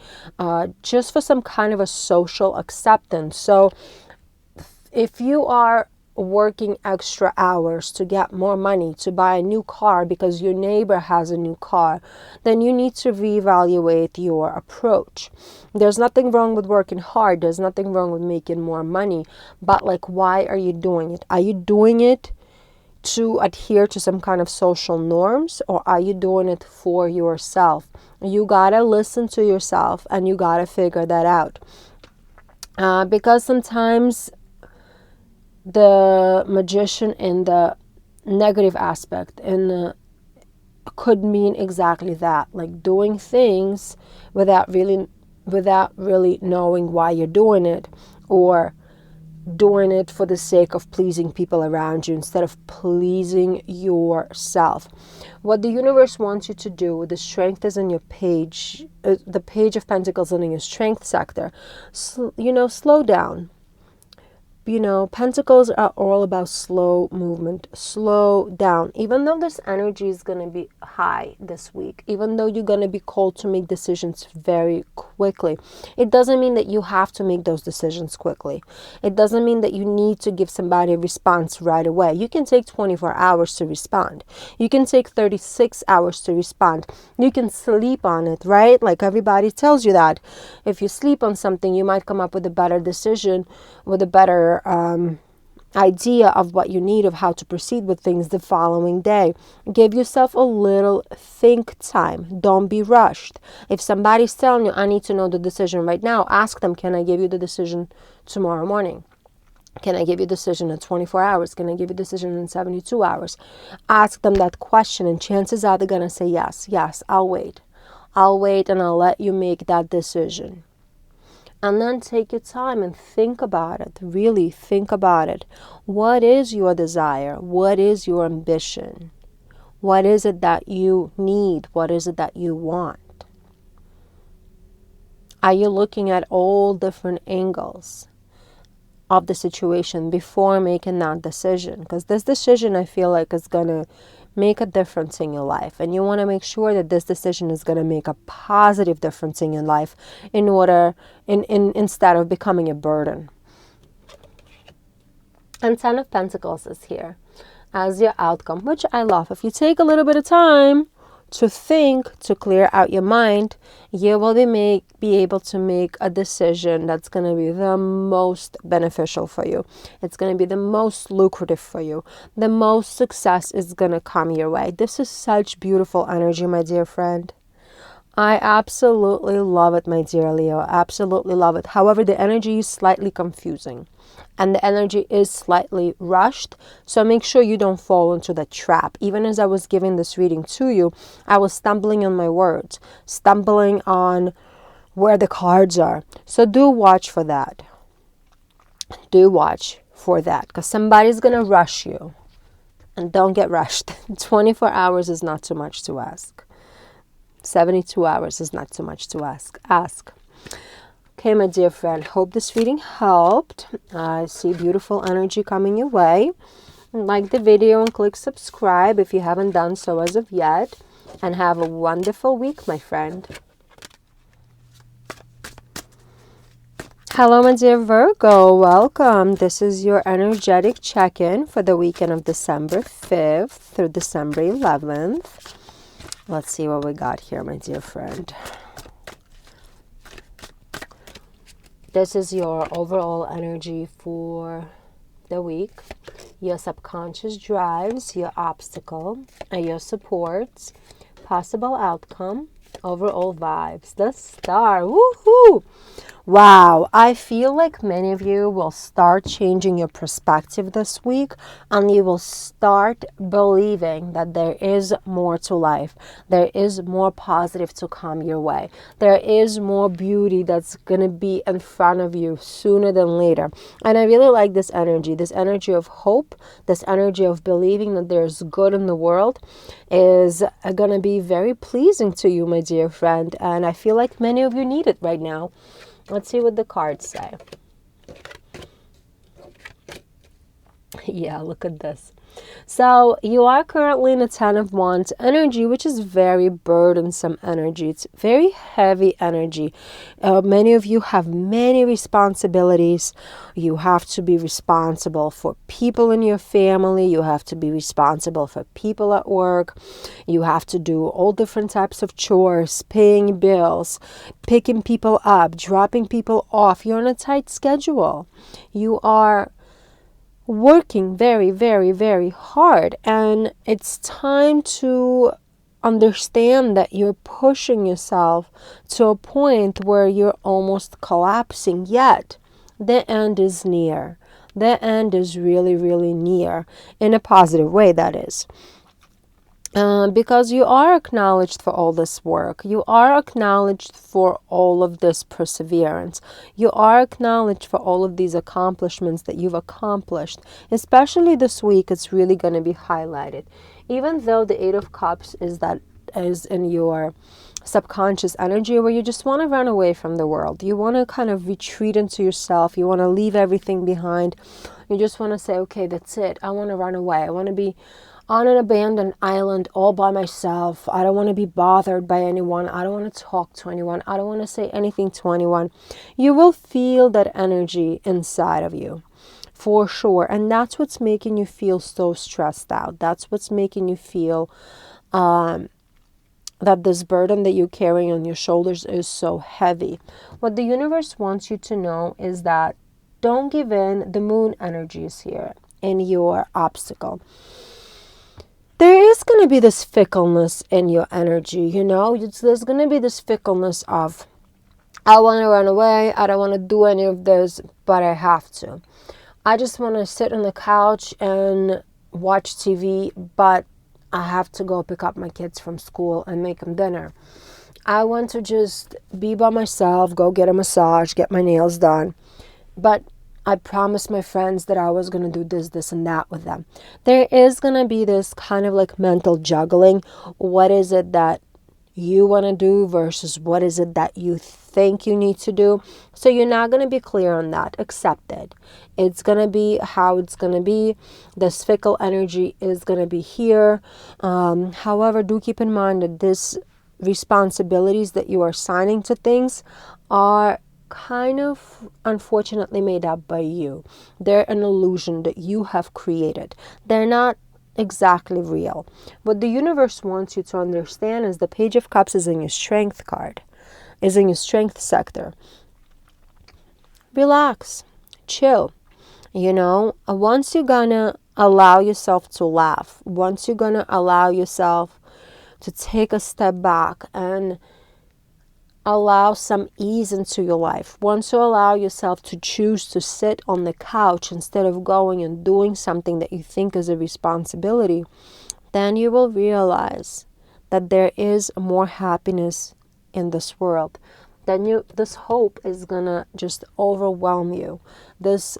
just for some kind of a social acceptance. So if you are working extra hours to get more money, to buy a new car because your neighbor has a new car, then you need to reevaluate your approach. There's nothing wrong with working hard. There's nothing wrong with making more money. But like, why are you doing it? Are you doing it to adhere to some kind of social norms, or are you doing it for yourself? You gotta listen to yourself, and you gotta figure that out. Because sometimes the Magician in the negative aspect could mean exactly that, like doing things without really knowing why you're doing it, or doing it for the sake of pleasing people around you instead of pleasing yourself. What the universe wants you to do, the Strength is in your page, the Page of Pentacles in your Strength sector. Slow down. Pentacles are all about slow movement, slow down. Even though this energy is going to be high this week, even though you're going to be called to make decisions very quickly, it doesn't mean that you have to make those decisions quickly. It doesn't mean that you need to give somebody a response right away. You can take 24 hours to respond. You can take 36 hours to respond. You can sleep on it, right? Like everybody tells you that. If you sleep on something, you might come up with a better decision, with a better idea of what you need, of how to proceed with things the following day. Give yourself a little think time. Don't be rushed. If somebody's telling you, I need to know the decision right now, ask them, can I give you the decision tomorrow morning? Can I give you a decision in 24 hours? Can I give you a decision in 72 hours? Ask them that question, and chances are they're going to say yes, I'll wait. I'll wait, and I'll let you make that decision. And then take your time and think about it. Really think about it. What is your desire? What is your ambition? What is it that you need? What is it that you want? Are you looking at all different angles of the situation before making that decision? Because this decision, I feel like, is going to make a difference in your life, and you want to make sure that this decision is going to make a positive difference in your life instead of becoming a burden. And 10 of Pentacles is here as your outcome, which I love. If you take a little bit of time to think, to clear out your mind, you will be able to make a decision that's going to be the most beneficial for you. It's going to be the most lucrative for you. The most success is going to come your way. This is such beautiful energy, my dear friend. I absolutely love it, my dear Leo. Absolutely love it. However, the energy is slightly confusing, and the energy is slightly rushed. So make sure you don't fall into the trap. Even as I was giving this reading to you, I was stumbling on my words, stumbling on where the cards are. So do watch for that. Do watch for that, because somebody's going to rush you. And don't get rushed. 24 hours is not too much to ask. 72 hours is not too much to ask. Okay, my dear friend, hope this reading helped. I see beautiful energy coming your way. Like the video and click subscribe if you haven't done so as of yet. And have a wonderful week, my friend. Hello, my dear Virgo. Welcome. This is your energetic check-in for the weekend of December 5th through December 11th. Let's see what we got here, my dear friend. This is your overall energy for the week. Your subconscious drives, your obstacle, and your supports, possible outcome, overall vibes. The star. Woohoo! Wow, I feel like many of you will start changing your perspective this week, and you will start believing that there is more to life. There is more positive to come your way. There is more beauty that's going to be in front of you sooner than later. And I really like this energy of hope, this energy of believing that there's good in the world is going to be very pleasing to you, my dear friend. And I feel like many of you need it right now. Let's see what the cards say. Yeah, look at this. So you are currently in a 10 of Wands energy, which is very burdensome energy. It's very heavy energy. Many of you have many responsibilities. You have to be responsible for people in your family. You have to be responsible for people at work. You have to do all different types of chores, paying bills, picking people up, dropping people off. You're on a tight schedule. You are working very, very, very hard, and it's time to understand that you're pushing yourself to a point where you're almost collapsing, yet the end is near. The end is really, really near, in a positive way, that is. Because you are acknowledged for all this work. You are acknowledged for all of this perseverance. You are acknowledged for all of these accomplishments that you've accomplished. Especially this week, it's really going to be highlighted. Even though the Eight of Cups is in your subconscious energy where you just want to run away from the world. You want to kind of retreat into yourself. You want to leave everything behind. You just want to say, okay, that's it. I want to run away. I want to be on an abandoned island all by myself. I don't want to be bothered by anyone. I don't want to talk to anyone. I don't want to say anything to anyone. You will feel that energy inside of you, for sure. And that's what's making you feel so stressed out. That's what's making you feel that this burden that you're carrying on your shoulders is so heavy. What the universe wants you to know is that don't give in. The moon energy is here in your obstacle. There is going to be this fickleness in your energy, you know. There's going to be this fickleness of, I want to run away. I don't want to do any of this, but I have to. I just want to sit on the couch and watch TV, but I have to go pick up my kids from school and make them dinner. I want to just be by myself, go get a massage, get my nails done, but I promised my friends that I was going to do this, and that with them. There is going to be this kind of like mental juggling. What is it that you want to do versus what is it that you think you need to do? So you're not going to be clear on that. Accept it. It's going to be how it's going to be. This fickle energy is going to be here. However, do keep in mind that these responsibilities that you are assigning to things are kind of unfortunately made up by you. They're an illusion that you have created. They're not exactly real. What the universe wants you to understand is the Page of Cups is in your strength card, is in your strength sector. Relax, chill. You know, once you're gonna allow yourself to laugh, once you're gonna allow yourself to take a step back and allow some ease into your life, once you allow yourself to choose to sit on the couch instead of going and doing something that you think is a responsibility, then you will realize that there is more happiness in this world. Then this hope is gonna just overwhelm you. This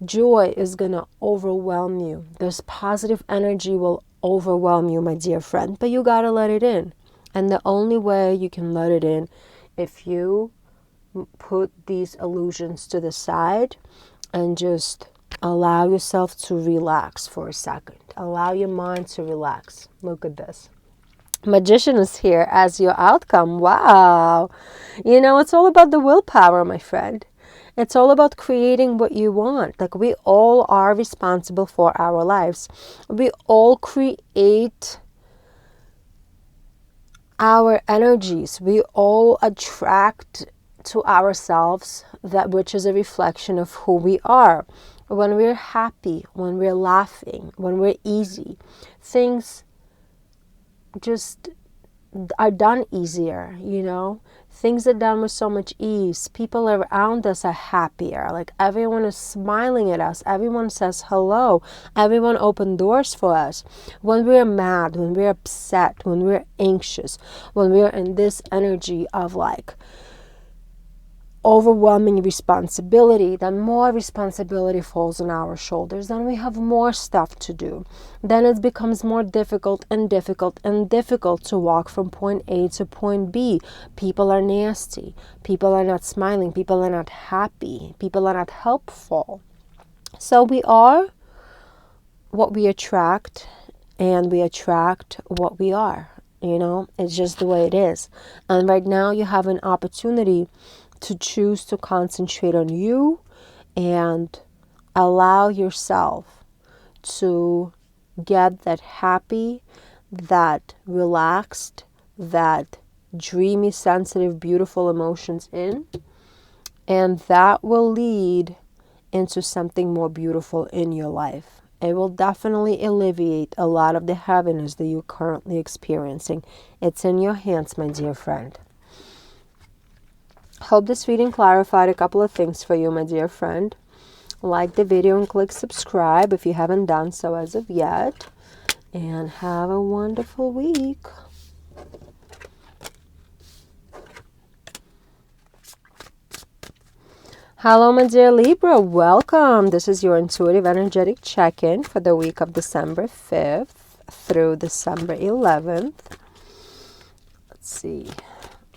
joy is gonna overwhelm you. This positive energy will overwhelm you, my dear friend, but you gotta let it in. And the only way you can let it in, if you put these illusions to the side and just allow yourself to relax for a second. Allow your mind to relax. Look at this. Magician is here as your outcome. Wow. You know, it's all about the willpower, my friend. It's all about creating what you want. Like, we all are responsible for our lives. We all create our energies. We all attract to ourselves that which is a reflection of who we are. When we're happy, when we're laughing, when we're easy, things just are done easier, you know. Things are done with so much ease. People around us are happier. Like, everyone is smiling at us. Everyone says hello. Everyone opened doors for us. When we're mad, when we're upset, when we're anxious, when we're in this energy of like overwhelming responsibility, then more responsibility falls on our shoulders. Then we have more stuff to do. Then it becomes more difficult and difficult and difficult to walk from point A to point B. People are nasty. People are not smiling. People are not happy. People are not helpful. So we are what we attract, and we attract what we are. You know, it's just the way it is. And right now you have an opportunity to choose to concentrate on you and allow yourself to get that happy, that relaxed, that dreamy, sensitive, beautiful emotions in. And that will lead into something more beautiful in your life. It will definitely alleviate a lot of the heaviness that you're currently experiencing. It's in your hands, my dear friend. Hope this reading clarified a couple of things for you, my dear friend. Like the video and click subscribe if you haven't done so as of yet. And have a wonderful week. Hello, my dear Libra. Welcome. This is your intuitive energetic check-in for the week of December 5th through December 11th. Let's see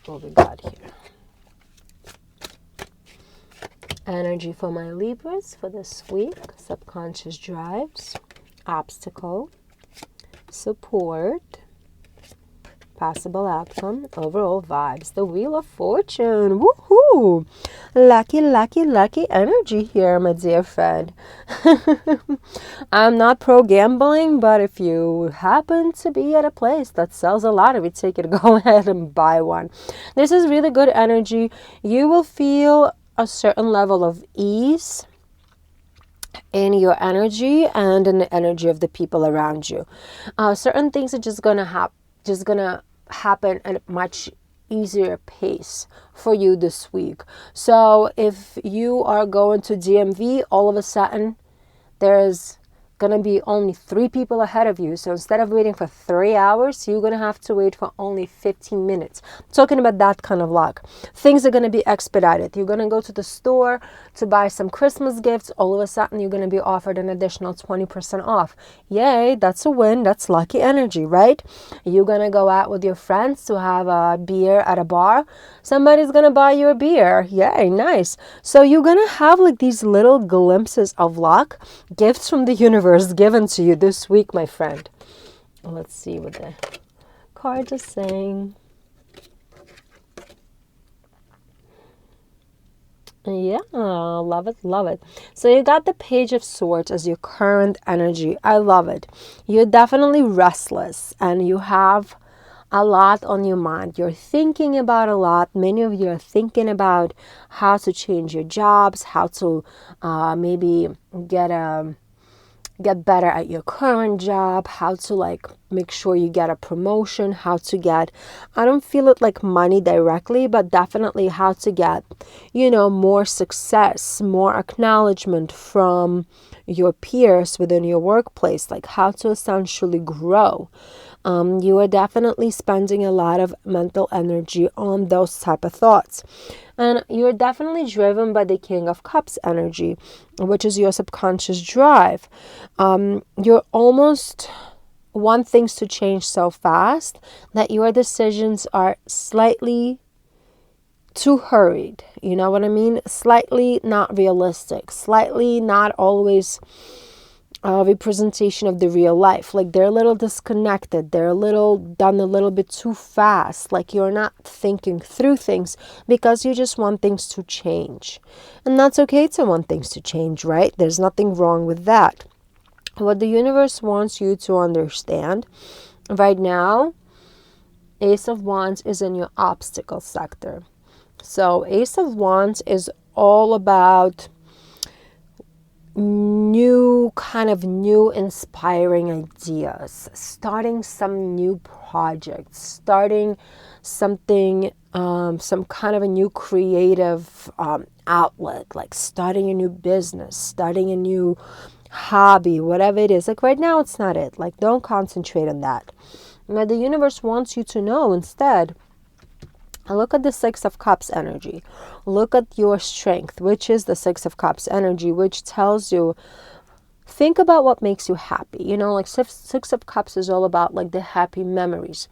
what we got here. Energy for my Libras for this week: subconscious drives, obstacle, support, possible outcome, overall vibes. The Wheel of Fortune. Woohoo! Lucky, lucky, lucky energy here, my dear friend. I'm not pro gambling, but if you happen to be at a place that sells a lottery ticket, go ahead and buy one. This is really good energy. You will feel a certain level of ease in your energy and in the energy of the people around you. Certain things are just gonna happen at a much easier pace for you this week. So if you are going to DMV, all of a sudden there's going to be only 3 people ahead of you. So instead of waiting for 3 hours, you're going to have to wait for only 15 minutes. I'm talking about that kind of luck. Things are going to be expedited. You're going to go to the store to buy some Christmas gifts. All of a sudden, you're going to be offered an additional 20% off. Yay, that's a win. That's lucky energy, right? You're going to go out with your friends to have a beer at a bar. Somebody's going to buy you a beer. Yay, nice. So you're going to have like these little glimpses of luck, gifts from the universe given to you this week, my friend. Let's see what the cards are saying. Yeah, love it, love it. So you got the Page of Swords as your current energy. I love it. You're definitely restless and you have a lot on your mind. You're thinking about a lot. Many of you are thinking about how to change your jobs, how to maybe get better at your current job, how to like make sure you get a promotion, how to get, I don't feel it like money directly, but definitely how to get, more success, more acknowledgement from your peers within your workplace, like how to essentially grow. You are definitely spending a lot of mental energy on those type of thoughts. And you're definitely driven by the King of Cups energy, which is your subconscious drive. You're almost want things to change so fast that your decisions are slightly too hurried. You know what I mean? Slightly not realistic, slightly not always representation of the real life. Like they're a little disconnected. They're done a little bit too fast. Like you're not thinking through things because you just want things to change. And that's okay to want things to change, right? There's nothing wrong with that. What the universe wants you to understand right now, Ace of Wands is in your obstacle sector. So Ace of Wands is all about new inspiring ideas, starting some new projects, starting something, some kind of a new creative outlet, like starting a new business, starting a new hobby, whatever it is. Like right now it's not it. Like don't concentrate on that. Now the universe wants you to know instead, look at the Six of Cups energy. Look at your strength, which is the Six of Cups energy, which tells you, think about what makes you happy. You know, like Six of Cups is all about like the happy memories.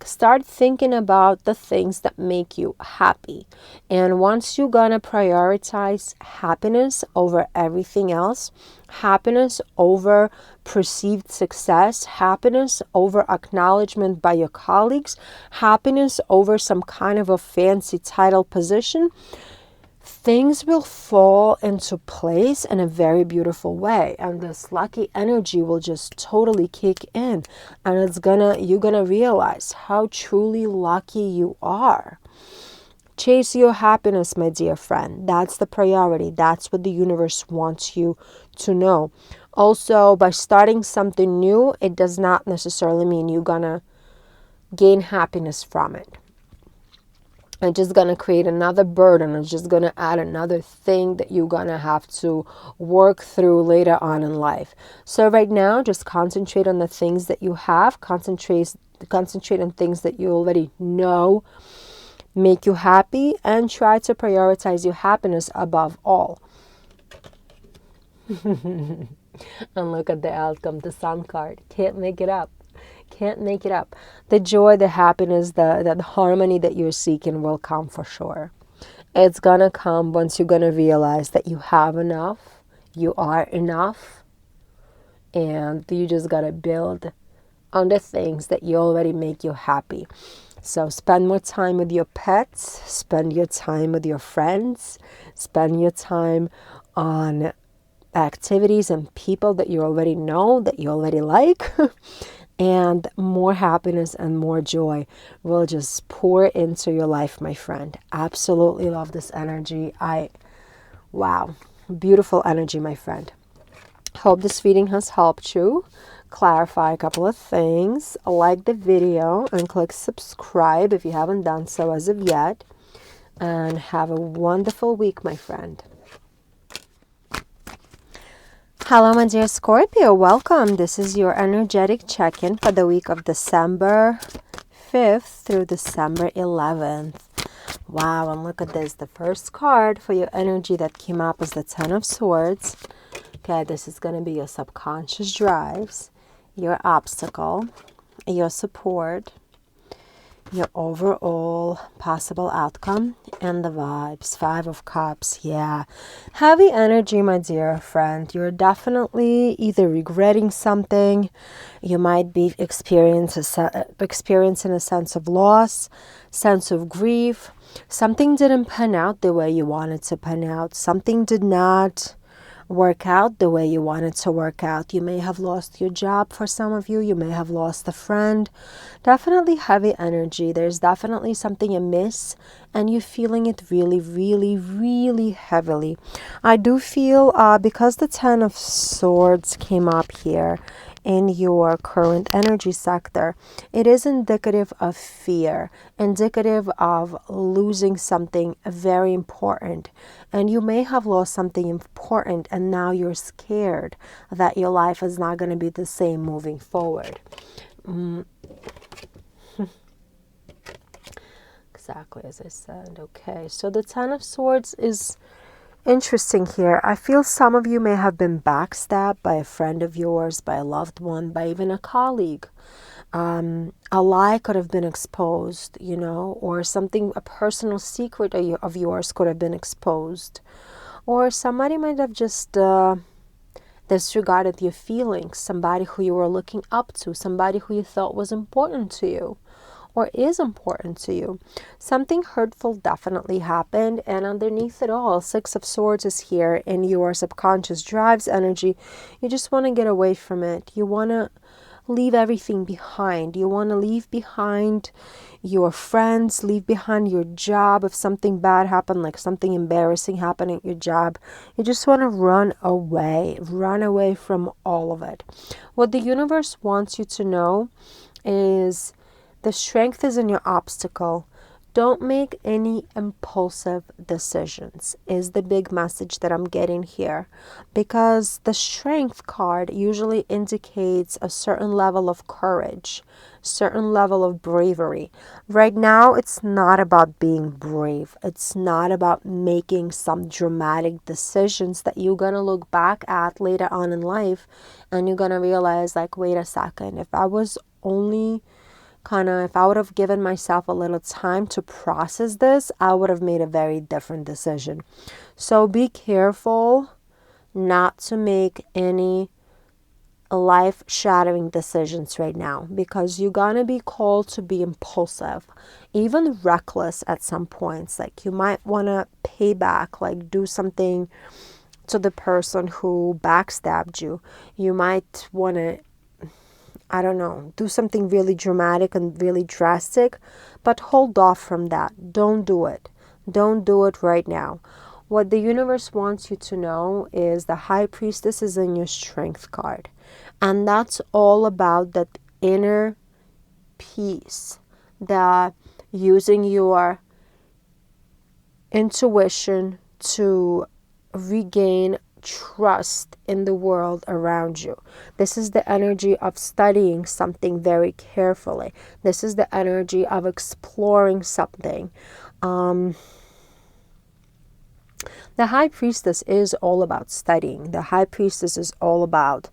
Start thinking about the things that make you happy. And once you're gonna prioritize happiness over everything else, happiness over perceived success, happiness over acknowledgement by your colleagues, happiness over some kind of a fancy title position, things will fall into place in a very beautiful way, and this lucky energy will just totally kick in, and you're gonna realize how truly lucky you are. Chase your happiness, my dear friend. That's the priority. That's what the universe wants you to know. Also, by starting something new, it does not necessarily mean you're gonna gain happiness from it. It's just going to create another burden. It's just going to add another thing that you're going to have to work through later on in life. So right now, just concentrate on the things that you have. Concentrate on things that you already know make you happy, and try to prioritize your happiness above all. And look at the outcome, the Sun card. Can't make it up. Can't make it up. The joy, the happiness, the harmony that you're seeking will come for sure. It's gonna come once you're gonna realize that you have enough, you are enough, and you just gotta build on the things that you already make you happy. So spend more time with your pets, spend your time with your friends, spend your time on activities and people that you already know, that you already like. And more happiness and more joy will just pour into your life, my friend. Absolutely love this energy. Wow, beautiful energy, my friend. Hope this reading has helped you clarify a couple of things. Like the video and click subscribe if you haven't done so as of yet. And have a wonderful week, my friend. Hello, my dear Scorpio. Welcome. This is your energetic check-in for the week of December 5th through December 11th. Wow, and look at this. The first card for your energy that came up is the Ten of Swords. Okay, this is going to be your subconscious drives, your obstacle, your support, your overall possible outcome, and the vibes. Five of Cups. Yeah, heavy energy, my dear friend. You're definitely either regretting something, you might be experiencing a sense of loss, sense of grief. Something didn't pan out the way you wanted to pan out. Something did not work out the way you wanted to work out. You may have lost your job for some of you. You may have lost a friend. Definitely heavy energy. There's definitely something amiss, and you're feeling it really, really, really heavily. I do feel, because the Ten of Swords came up here in your current energy sector, it is indicative of fear, indicative of losing something very important. And you may have lost something important, and now you're scared that your life is not going to be the same moving forward. Exactly as I said. Okay, so the Ten of Swords is interesting here. I feel some of you may have been backstabbed by a friend of yours, by a loved one, by even a colleague. A lie could have been exposed, you know, or something, a personal secret of yours could have been exposed. Or somebody might have just disregarded your feelings, somebody who you were looking up to, somebody who you thought was important to you or is important to you. Something hurtful definitely happened, and underneath it all, Six of Swords is here in your subconscious drives energy. You just want to get away from it. You want to leave everything behind. You want to leave behind your friends, leave behind your job. If something bad happened, like something embarrassing happened at your job, you just want to run away from all of it. What the universe wants you to know is the strength is in your obstacle. Don't make any impulsive decisions is the big message that I'm getting here, because the strength card usually indicates a certain level of courage, certain level of bravery. Right now, it's not about being brave. It's not about making some dramatic decisions that you're going to look back at later on in life and you're going to realize, like, wait a second, if I would have given myself a little time to process this, I would have made a very different decision. So be careful not to make any life-shattering decisions right now, because you're going to be called to be impulsive, even reckless at some points. Like, you might want to pay back, like do something to the person who backstabbed you. You might want to, I don't know, do something really dramatic and really drastic, but hold off from that. Don't do it. Don't do it right now. What the universe wants you to know is the High Priestess is in your Strength card. And that's all about that inner peace, that using your intuition to regain trust in the world around you. This is the energy of studying something very carefully. This is the energy of exploring something. The High Priestess is all about studying. The High Priestess is all about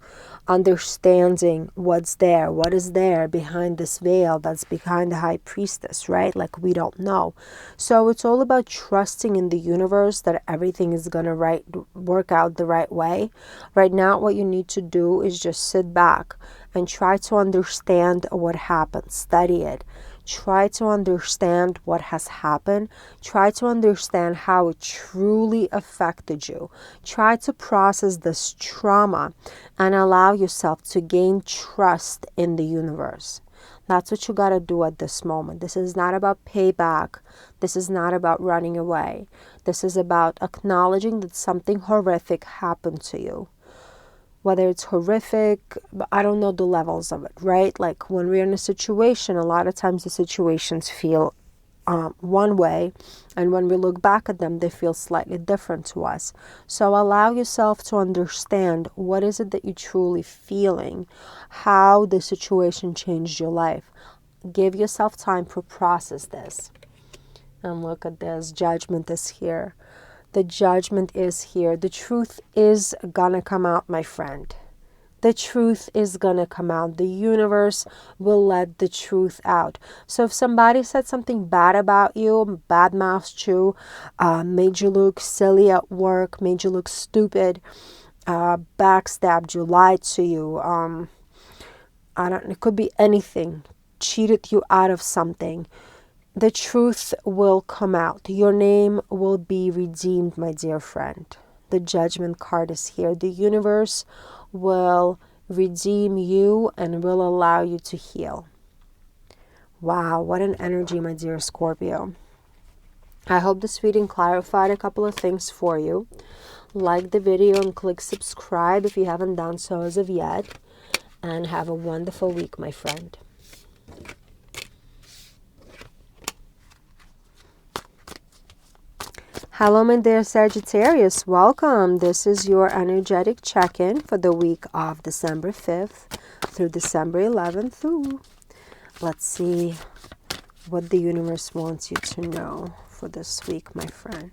understanding what's there, what is there behind this veil that's behind the High Priestess, right? Like, we don't know. So it's all about trusting in the universe that everything is going to work out the right way. Right now, what you need to do is just sit back and try to understand what happened. Study it. Try to understand what has happened. Try to understand how it truly affected you. Try to process this trauma and allow yourself to gain trust in the universe. That's what you got to do at this moment. This is not about payback. This is not about running away. This is about acknowledging that something horrific happened to you. Whether it's horrific, I don't know the levels of it, right? Like, when we're in a situation, a lot of times the situations feel one way, and when we look back at them, they feel slightly different to us. So allow yourself to understand what is it that you're truly feeling, how the situation changed your life. Give yourself time to process this. And look at this, Judgment is here. The Judgment is here. The truth is gonna come out, my friend. The truth is gonna come out. The universe will let the truth out. So if somebody said something bad about you, bad-mouthed you, made you look silly at work, made you look stupid, backstabbed you, lied to you, it could be anything, cheated you out of something, the truth will come out. Your name will be redeemed, my dear friend. The Judgment card is here. The universe will redeem you and will allow you to heal. Wow, what an energy, my dear Scorpio. I hope this reading clarified a couple of things for you. Like the video and click subscribe if you haven't done so as of yet. And have a wonderful week, my friend. Hello, my dear Sagittarius. Welcome. This is your energetic check-in for the week of December 5th through December 11th. Ooh. Let's see what the universe wants you to know for this week, my friend.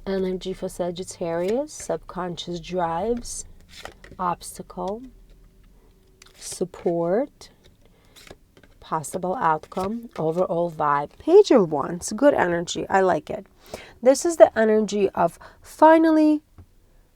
Energy for Sagittarius, subconscious drives, obstacle, support, possible outcome, overall vibe. Page of Wands, good energy. I like it. This is the energy of finally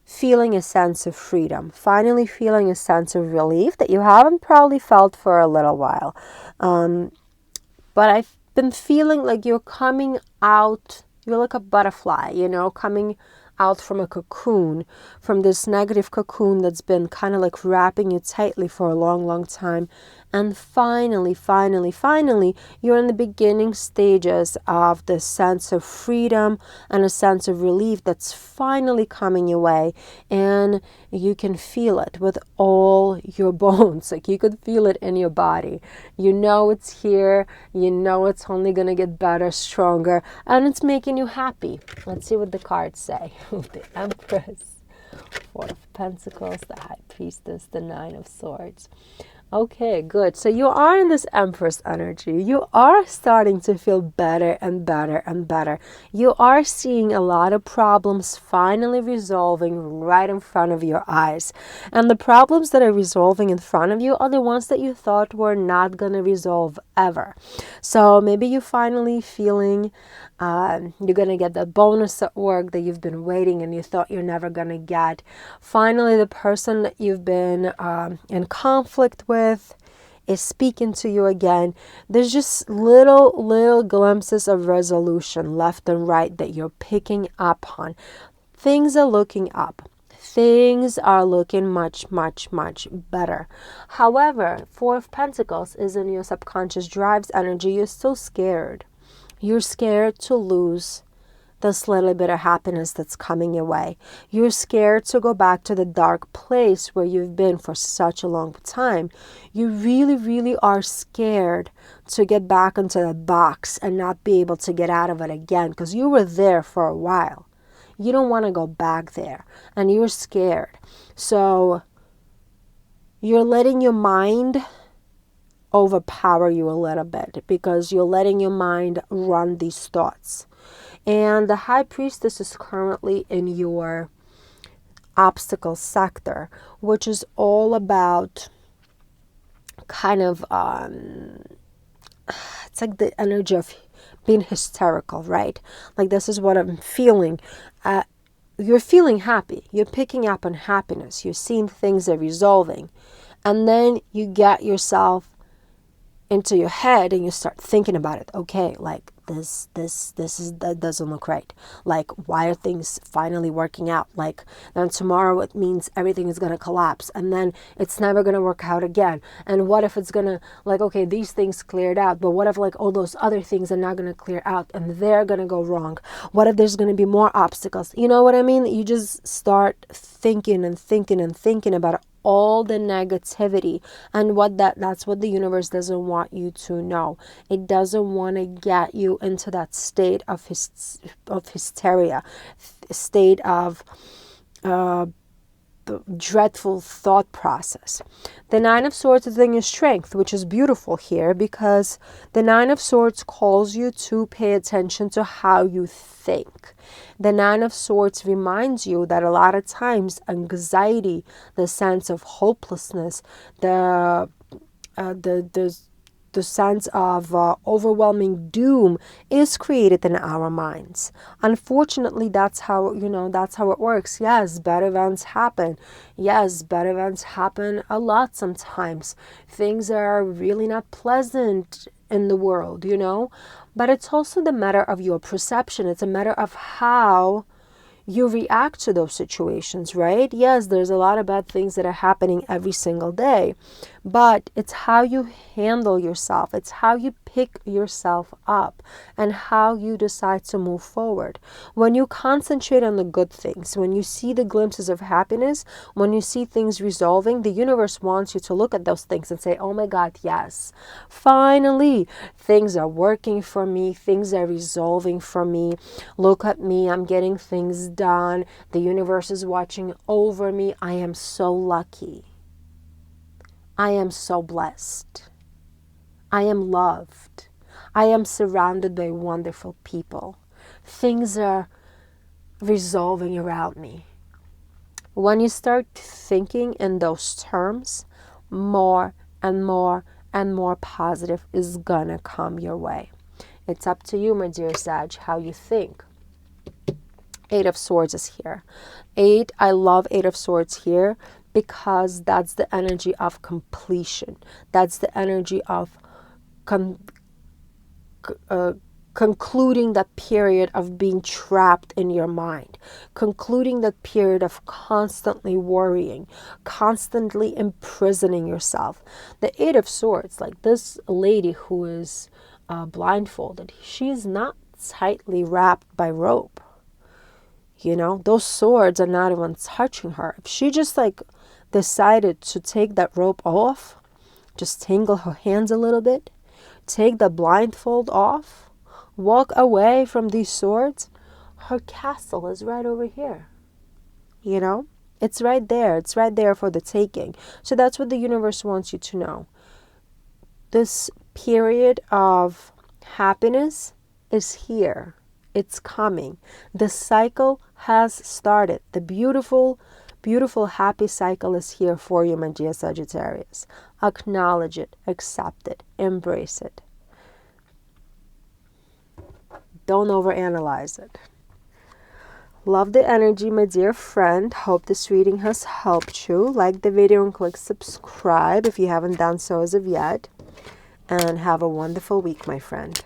feeling a sense of freedom, finally feeling a sense of relief that you haven't probably felt for a little while. But I've been feeling like you're coming out, you're like a butterfly, you know, coming out from a cocoon, from this negative cocoon that's been kind of like wrapping you tightly for a long, long time. And finally, you're in the beginning stages of this sense of freedom and a sense of relief that's finally coming your way. And you can feel it with all your bones. Like you could feel it in your body. You know it's here. You know it's only going to get better, stronger, and it's making you happy. Let's see what the cards say. The Empress, Four of Pentacles, the High Priestess, the Nine of Swords. Okay, good. So you are in this Empress energy. You are starting to feel better and better and better. You are seeing a lot of problems finally resolving right in front of your eyes. And the problems that are resolving in front of you are the ones that you thought were not going to resolve ever. So maybe you're finally feeling you're going to get the bonus at work that you've been waiting and you thought you're never going to get. Finally, the person that you've been in conflict with is speaking to you again. There's just little glimpses of resolution left and right that you're picking up on. Things are looking up. Things are looking much better. However, Four of Pentacles is in your subconscious drives energy. You're still scared. You're scared to lose this little bit of happiness that's coming your way. You're scared to go back to the dark place where you've been for such a long time. You really are scared to get back into that box and not be able to get out of it again because you were there for a while. You don't want to go back there and you're scared. So you're letting your mind overpower you a little bit because you're letting your mind run these thoughts. And the High Priestess is currently in your obstacle sector, which is all about kind of it's like the energy of being hysterical, right? Like this is what I'm feeling. You're feeling happy. You're picking up on happiness. You're seeing things are resolving. And then you get yourself into your head and you start thinking about it. Okay, like that doesn't look right. Like, why are things finally working out? Like, then tomorrow it means everything is going to collapse and then it's never going to work out again. And what if it's going to, like, okay, these things cleared out, but what if like all those other things are not going to clear out and they're going to go wrong? What if there's going to be more obstacles? You know what I mean? You just start thinking about all the negativity, and that's what the universe doesn't want you to know. It doesn't want to get you into that state of hysteria, state of dreadful thought process. The Nine of Swords is in your strength, which is beautiful here because the Nine of Swords calls you to pay attention to how you think. The Nine of Swords reminds you that a lot of times anxiety, the sense of hopelessness, the sense of overwhelming doom is created in our minds. Unfortunately, that's how it works. Yes, bad events happen. Yes, bad events happen a lot sometimes. Things are really not pleasant in the world, but it's also the matter of your perception. It's a matter of how you react to those situations, right? Yes, there's a lot of bad things that are happening every single day, but it's how you handle yourself. It's how you pick yourself up and how you decide to move forward. When you concentrate on the good things, when you see the glimpses of happiness, when you see things resolving, the universe wants you to look at those things and say, oh my God, yes, finally, things are working for me. Things are resolving for me. Look at me. I'm getting things done. The universe is watching over me. I am so lucky. I am so blessed. I am loved. I am surrounded by wonderful people. Things are resolving around me. When you start thinking in those terms, more and more positive is gonna come your way. It's up to you, my dear Sag, how you think. Eight of Swords is here. I love Eight of Swords here because that's the energy of completion. That's the energy of concluding that period of being trapped in your mind, concluding that period of constantly worrying, constantly imprisoning yourself. The Eight of Swords, like this lady who is blindfolded, she's not tightly wrapped by rope. You know, those swords are not even touching her. If she just like decided to take that rope off, just tangle her hands a little bit, take the blindfold off, walk away from these swords, her castle is right over here. You know, it's right there. It's right there for the taking. So that's what the universe wants you to know. This period of happiness is here. It's coming. The cycle has started. The beautiful, beautiful, happy cycle is here for you, my dear Sagittarius. Acknowledge it, accept it, embrace it. Don't overanalyze it. Love the energy, my dear friend. Hope this reading has helped you. Like the video and click subscribe if you haven't done so as of yet. And have a wonderful week, my friend.